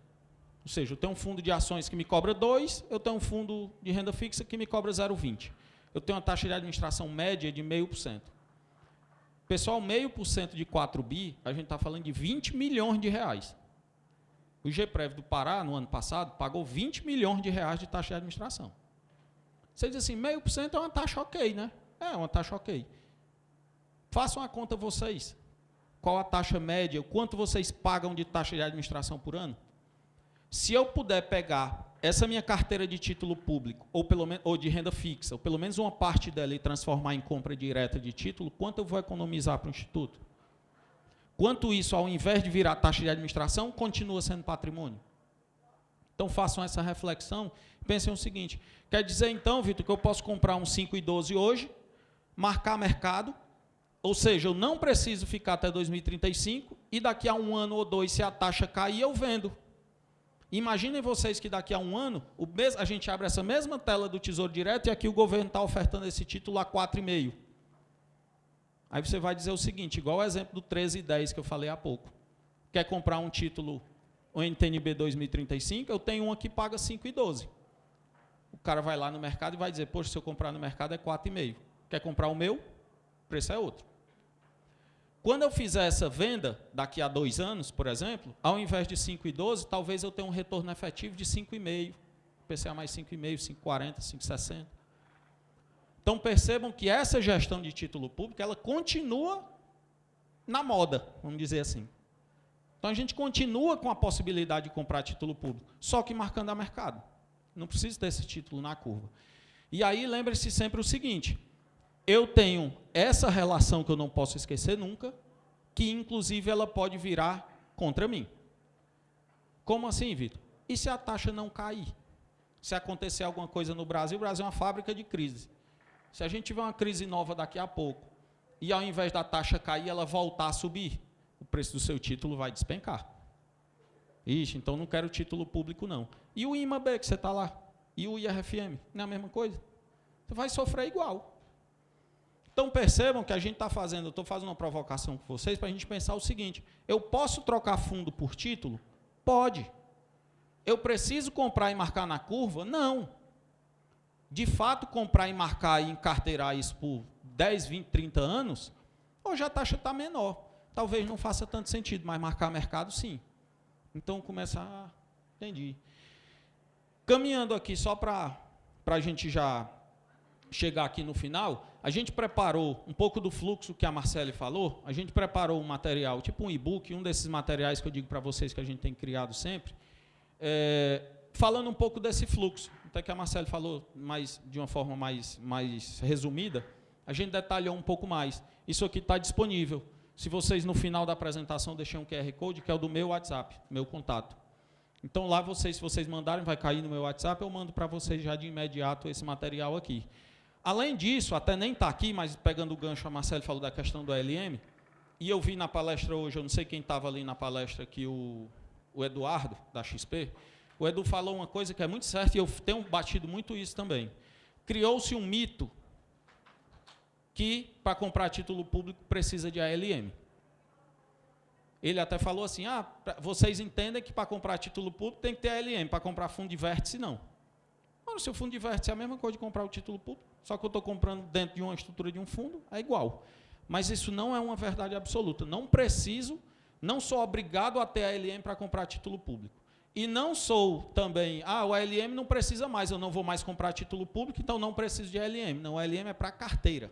Ou seja, eu tenho um fundo de ações que me cobra 2%, eu tenho um fundo de renda fixa que me cobra 0,20%. Eu tenho uma taxa de administração média de 0,5%. Pessoal, 0,5% de 4 bi, a gente está falando de 20 milhões de reais. O IGPREV do Pará, no ano passado, pagou 20 milhões de reais de taxa de administração. Você diz assim, 0,5% é uma taxa ok, né? É uma taxa ok. Façam a conta vocês. Qual a taxa média, quanto vocês pagam de taxa de administração por ano? Se eu puder pegar essa minha carteira de título público, ou de renda fixa, ou pelo menos uma parte dela e transformar em compra direta de título, quanto eu vou economizar para o Instituto? Quanto isso, ao invés de virar taxa de administração, continua sendo patrimônio? Então, façam essa reflexão. Pensem o seguinte, quer dizer, então, Vitor, que eu posso comprar um 5,12 hoje, marcar mercado, ou seja, eu não preciso ficar até 2035, e daqui a 1 ano ou 2, se a taxa cair, eu vendo. Imaginem vocês que daqui a 1 ano, a gente abre essa mesma tela do Tesouro Direto e aqui o governo está ofertando esse título a 4,5. Aí você vai dizer o seguinte, igual o exemplo do 13,10 que eu falei há pouco. Quer comprar um título, o NTNB 2035, eu tenho um aqui que paga 5,12. O cara vai lá no mercado e vai dizer, poxa, se eu comprar no mercado é 4,5. Quer comprar o meu? O preço é outro. Quando eu fizer essa venda, daqui a 2 anos, por exemplo, ao invés de 5,12, talvez eu tenha um retorno efetivo de 5,5, PCA mais 5,5, 5,40, 5,60. Então, percebam que essa gestão de título público, ela continua na moda, vamos dizer assim. Então, a gente continua com a possibilidade de comprar título público, só que marcando a mercado. Não precisa desse título na curva. E aí, lembre-se sempre o seguinte, eu tenho essa relação que eu não posso esquecer nunca, que inclusive ela pode virar contra mim. Como assim, Vitor? E se a taxa não cair? Se acontecer alguma coisa no Brasil, o Brasil é uma fábrica de crise. Se a gente tiver uma crise nova daqui a pouco, e ao invés da taxa cair, ela voltar a subir, o preço do seu título vai despencar. Ixi, então não quero título público não. E o IMAB que você está lá? E o IRFM? Não é a mesma coisa? Você vai sofrer igual. Então, percebam que a gente está fazendo, eu estou fazendo uma provocação com vocês para a gente pensar o seguinte, eu posso trocar fundo por título? Pode. Eu preciso comprar e marcar na curva? Não. De fato, comprar e marcar e encarteirar isso por 10, 20, 30 anos, hoje a taxa está menor. Talvez não faça tanto sentido, mas marcar mercado, sim. Então, começar... Entendi. Caminhando aqui, só para a gente já chegar aqui no final, a gente preparou um pouco do fluxo que a Marcele falou, a gente preparou um material, tipo um e-book, um desses materiais que eu digo para vocês que a gente tem criado sempre, falando um pouco desse fluxo. Até que a Marcele falou de uma forma mais resumida, a gente detalhou um pouco mais. Isso aqui está disponível. Se vocês, no final da apresentação, deixarem um QR Code, que é o do meu WhatsApp, meu contato. Então, lá, se vocês mandarem, vai cair no meu WhatsApp, eu mando para vocês já de imediato esse material aqui. Além disso, até nem está aqui, mas pegando o gancho, a Marcele falou da questão do ALM, e eu vi na palestra hoje, eu não sei quem estava ali na palestra, que o Eduardo, da XP, o Edu falou uma coisa que é muito certa, e eu tenho batido muito isso também. Criou-se um mito que, para comprar título público, precisa de ALM. Ele até falou assim, vocês entendem que para comprar título público tem que ter ALM, para comprar fundo de vértice, não. Ora, se o fundo de vértice é a mesma coisa de comprar o título público, só que eu estou comprando dentro de uma estrutura de um fundo, é igual. Mas isso não é uma verdade absoluta. Não sou obrigado a ter ALM para comprar título público. E não sou também, o ALM não precisa mais, eu não vou mais comprar título público, então não preciso de ALM. Não, o ALM é para carteira.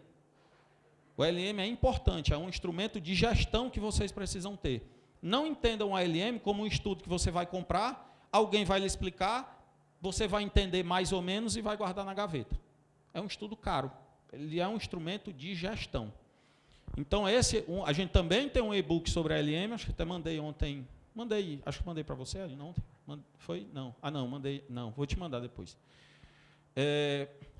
O ALM é importante, é um instrumento de gestão que vocês precisam ter. Não entendam o ALM como um estudo que você vai comprar, alguém vai lhe explicar, você vai entender mais ou menos e vai guardar na gaveta. É um estudo caro. Ele é um instrumento de gestão. Então, a gente também tem um e-book sobre ALM, acho que até mandei ontem. Acho que mandei para você, Aline, ontem? Foi? Não. Não, mandei. Não, vou te mandar depois.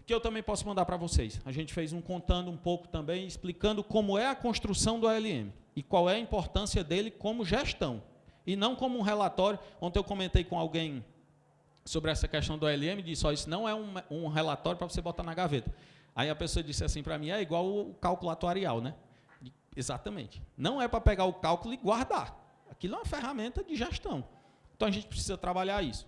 Que eu também posso mandar para vocês. A gente fez contando um pouco também, explicando como é a construção do ALM e qual é a importância dele como gestão, e não como um relatório. Ontem eu comentei com alguém sobre essa questão do ALM e disse, isso não é um relatório para você botar na gaveta. Aí a pessoa disse assim para mim, é igual o cálculo atuarial, né? Exatamente. Não é para pegar o cálculo e guardar. Aquilo é uma ferramenta de gestão. Então, a gente precisa trabalhar isso.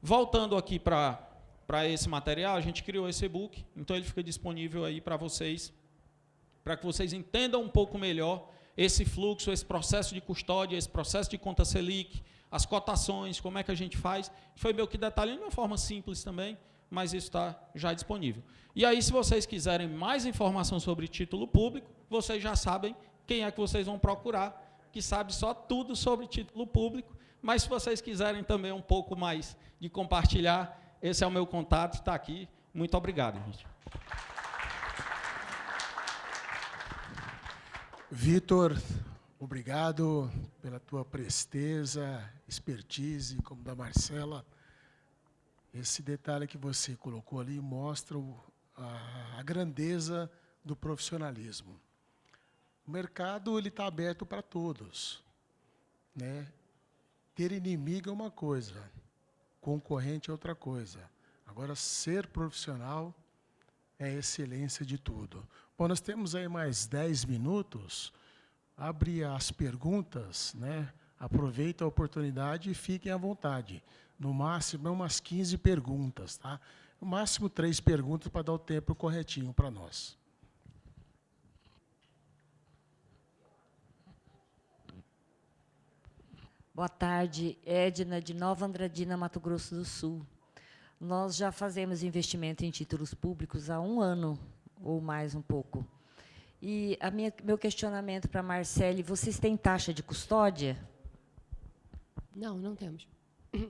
Voltando aqui para esse material, a gente criou esse e-book, então ele fica disponível aí para vocês, para que vocês entendam um pouco melhor esse fluxo, esse processo de custódia, esse processo de conta Selic, as cotações, como é que a gente faz. Foi meio que detalhando de uma forma simples também, mas isso está já disponível. E aí, se vocês quiserem mais informação sobre título público, vocês já sabem quem é que vocês vão procurar, que sabe só tudo sobre título público, mas se vocês quiserem também um pouco mais de compartilhar, esse é o meu contato, está aqui. Muito obrigado, gente. Vitor, obrigado pela tua presteza, expertise, como da Marcela. Esse detalhe que você colocou ali mostra a grandeza do profissionalismo. O mercado está aberto para todos, né? Ter inimigo é uma coisa, concorrente é outra coisa. Agora, ser profissional é a excelência de tudo. Bom, nós temos aí mais 10 minutos. Abre as perguntas, né? Aproveita a oportunidade e fiquem à vontade. No máximo, umas 15 perguntas, tá? No máximo 3 perguntas para dar o tempo corretinho para nós. Boa tarde, Edna, de Nova Andradina, Mato Grosso do Sul. Nós já fazemos investimento em títulos públicos há 1 ano, ou mais um pouco. E meu questionamento para a Marcele, vocês têm taxa de custódia? Não, não temos.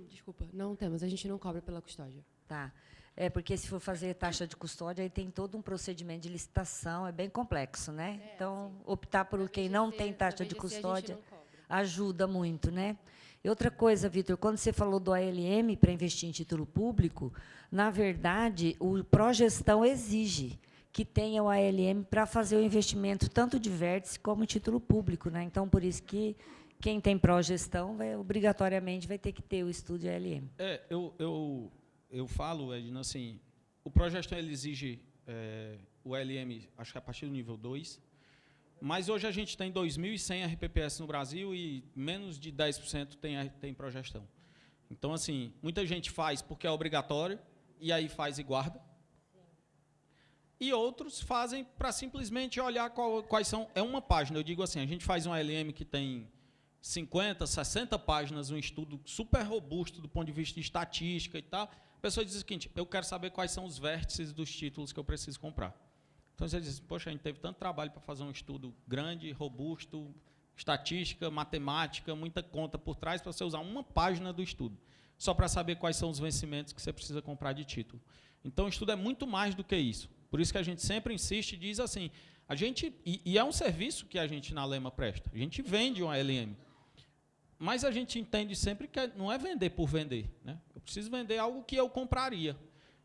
Desculpa, não temos. A gente não cobra pela custódia. Tá. É, porque se for fazer taxa de custódia, aí tem todo um procedimento de licitação, é bem complexo, né? Então, optar por quem não tem taxa de custódia ajuda muito, né? E outra coisa, Vitor, quando você falou do ALM para investir em título público, na verdade, o Progestão exige que tenha o ALM para fazer o investimento tanto de vértice como título público, né? Então, por isso que quem tem progestão obrigatoriamente vai ter que ter o estudo de ALM. Eu falo, Edna, assim, o Progestão ele exige o ALM, acho que a partir do nível 2, mas hoje a gente tem 2.100 RPPS no Brasil e menos de 10% tem progestão. Então, assim, muita gente faz porque é obrigatório, e aí faz e guarda. E outros fazem para simplesmente olhar quais são... É uma página, eu digo assim, a gente faz um ALM que tem 50, 60 páginas, um estudo super robusto do ponto de vista de estatística e tal. A pessoa diz o seguinte, eu quero saber quais são os vértices dos títulos que eu preciso comprar. Então, você diz, poxa, a gente teve tanto trabalho para fazer um estudo grande, robusto, estatística, matemática, muita conta por trás, para você usar uma página do estudo, só para saber quais são os vencimentos que você precisa comprar de título. Então, o estudo é muito mais do que isso. Por isso que a gente sempre insiste e diz assim, e é um serviço que a gente na Lema presta, a gente vende um ALM, mas a gente entende sempre que não é vender por vender, né? Eu preciso vender algo que eu compraria.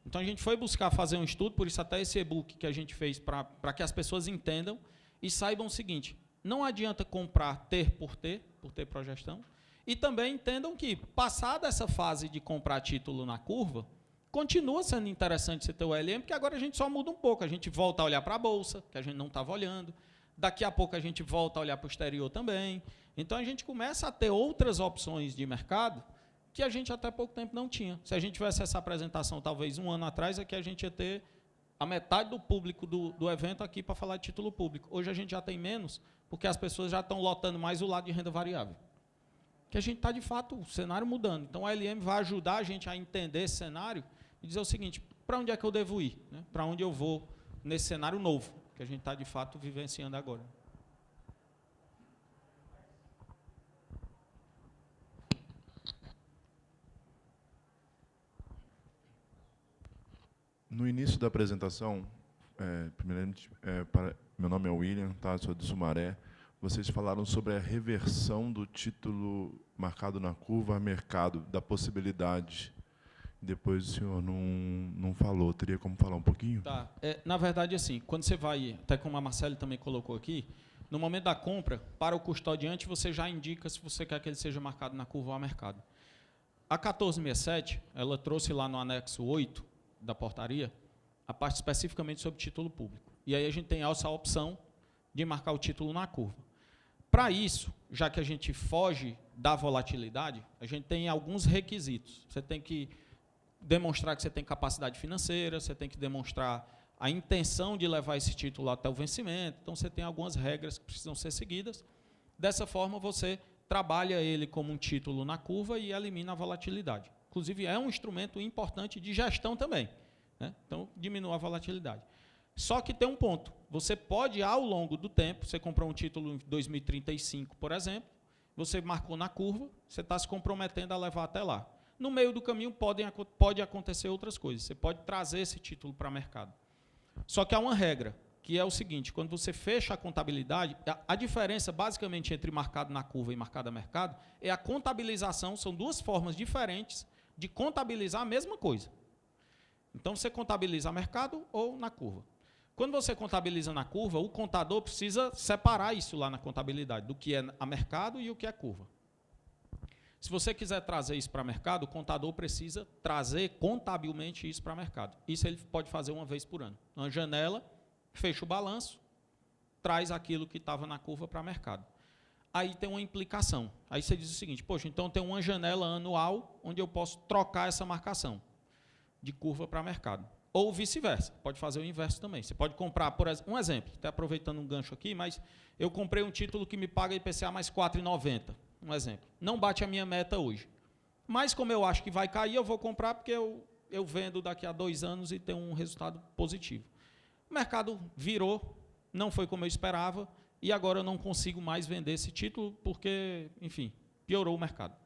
Então, a gente foi buscar fazer um estudo, por isso até esse e-book que a gente fez para que as pessoas entendam e saibam o seguinte, não adianta comprar por ter progestão, e também entendam que, passada essa fase de comprar título na curva, continua sendo interessante você ter o LM, porque agora a gente só muda um pouco, a gente volta a olhar para a Bolsa, que a gente não estava olhando, daqui a pouco a gente volta a olhar para o exterior também, então a gente começa a ter outras opções de mercado, que a gente até pouco tempo não tinha. Se a gente tivesse essa apresentação, talvez 1 ano atrás, aqui a gente ia ter a metade do público do evento aqui para falar de título público. Hoje a gente já tem menos, porque as pessoas já estão lotando mais o lado de renda variável. Que a gente está, de fato, o cenário mudando. Então, a LM vai ajudar a gente a entender esse cenário e dizer o seguinte, para onde é que eu devo ir? Né? Para onde eu vou nesse cenário novo, que a gente está, de fato, vivenciando agora. No início da apresentação, primeiramente, meu nome é William, tá? Sou de Sumaré. Vocês falaram sobre a reversão do título marcado na curva a mercado, da possibilidade. Depois o senhor não falou. Teria como falar um pouquinho? Tá. Na verdade, assim, quando você vai, até como a Marcele também colocou aqui, no momento da compra, para o custodiante, você já indica se você quer que ele seja marcado na curva ou a mercado. A 1467, ela trouxe lá no anexo 8, da portaria, a parte especificamente sobre título público. E aí a gente tem essa opção de marcar o título na curva. Para isso, já que a gente foge da volatilidade, a gente tem alguns requisitos. Você tem que demonstrar que você tem capacidade financeira, você tem que demonstrar a intenção de levar esse título até o vencimento. Então, você tem algumas regras que precisam ser seguidas. Dessa forma, você trabalha ele como um título na curva e elimina a volatilidade. Inclusive, é um instrumento importante de gestão também, né? Então, diminui a volatilidade. Só que tem um ponto. Você pode, ao longo do tempo, você comprou um título em 2035, por exemplo, você marcou na curva, você está se comprometendo a levar até lá. No meio do caminho pode acontecer outras coisas. Você pode trazer esse título para o mercado. Só que há uma regra, que é o seguinte: quando você fecha a contabilidade, a diferença basicamente entre marcado na curva e marcado a mercado é a contabilização. São duas formas diferentes de contabilizar a mesma coisa. Então, você contabiliza a mercado ou na curva. Quando você contabiliza na curva, o contador precisa separar isso lá na contabilidade, do que é a mercado e o que é curva. Se você quiser trazer isso para mercado, o contador precisa trazer contabilmente isso para mercado. Isso ele pode fazer uma vez por ano. Uma janela, fecha o balanço, traz aquilo que estava na curva para mercado. Aí tem uma implicação. Aí você diz o seguinte: poxa, então tem uma janela anual onde eu posso trocar essa marcação de curva para mercado. Ou vice-versa, pode fazer o inverso também. Você pode comprar, por exemplo, um exemplo, até aproveitando um gancho aqui, mas eu comprei um título que me paga IPCA mais 4,90, um exemplo. Não bate a minha meta hoje. Mas como eu acho que vai cair, eu vou comprar porque eu vendo daqui a 2 anos e tenho um resultado positivo. O mercado virou, não foi como eu esperava, e agora eu não consigo mais vender esse título porque, enfim, piorou o mercado.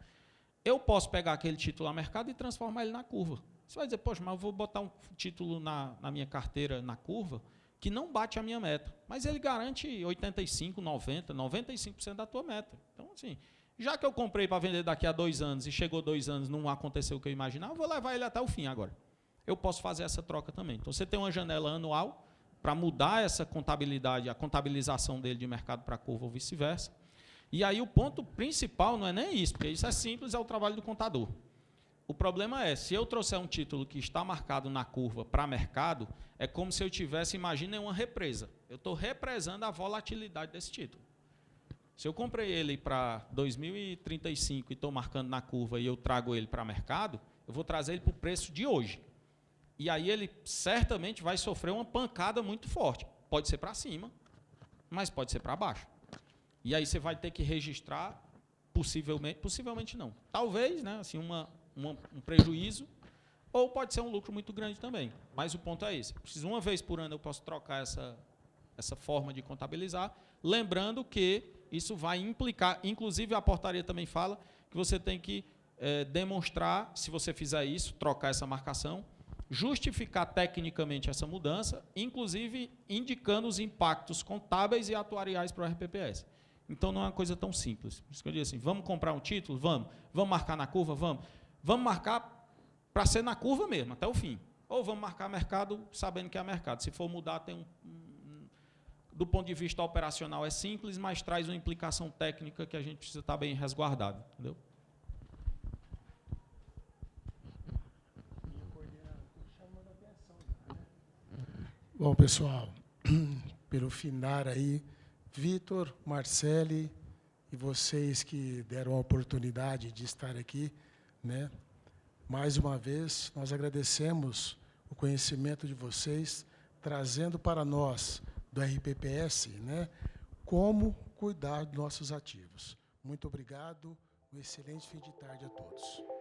Eu posso pegar aquele título a mercado e transformar ele na curva. Você vai dizer: poxa, mas eu vou botar um título na minha carteira na curva que não bate a minha meta. Mas ele garante 85%, 90%, 95% da tua meta. Então, assim, já que eu comprei para vender daqui a 2 anos e chegou 2 anos, não aconteceu o que eu imaginava, eu vou levar ele até o fim agora. Eu posso fazer essa troca também. Então, você tem uma janela anual para mudar essa contabilidade, a contabilização dele de mercado para curva ou vice-versa. E aí o ponto principal não é nem isso, porque isso é simples, é o trabalho do contador. O problema é, se eu trouxer um título que está marcado na curva para mercado, é como se eu tivesse, imaginem, uma represa. Eu estou represando a volatilidade desse título. Se eu comprei ele para 2035 e estou marcando na curva e eu trago ele para mercado, eu vou trazer ele para o preço de hoje. E aí ele certamente vai sofrer uma pancada muito forte. Pode ser para cima, mas pode ser para baixo. E aí você vai ter que registrar, possivelmente não. Talvez, né, assim, um prejuízo, ou pode ser um lucro muito grande também. Mas o ponto é esse. Preciso, uma vez por ano eu posso trocar essa forma de contabilizar, lembrando que isso vai implicar, inclusive a portaria também fala, que você tem que demonstrar, se você fizer isso, trocar essa marcação, justificar tecnicamente essa mudança, inclusive indicando os impactos contábeis e atuariais para o RPPS. Então, não é uma coisa tão simples. Por isso que eu digo assim: vamos comprar um título? Vamos. Vamos marcar na curva? Vamos. Vamos marcar para ser na curva mesmo, até o fim. Ou vamos marcar mercado sabendo que é mercado. Se for mudar, tem do ponto de vista operacional é simples, mas traz uma implicação técnica que a gente precisa estar bem resguardado. Entendeu? Bom, pessoal, pelo final aí, Vitor, Marcele e vocês que deram a oportunidade de estar aqui, né? Mais uma vez, nós agradecemos o conhecimento de vocês, trazendo para nós, do RPPS, né, como cuidar dos nossos ativos. Muito obrigado, um excelente fim de tarde a todos.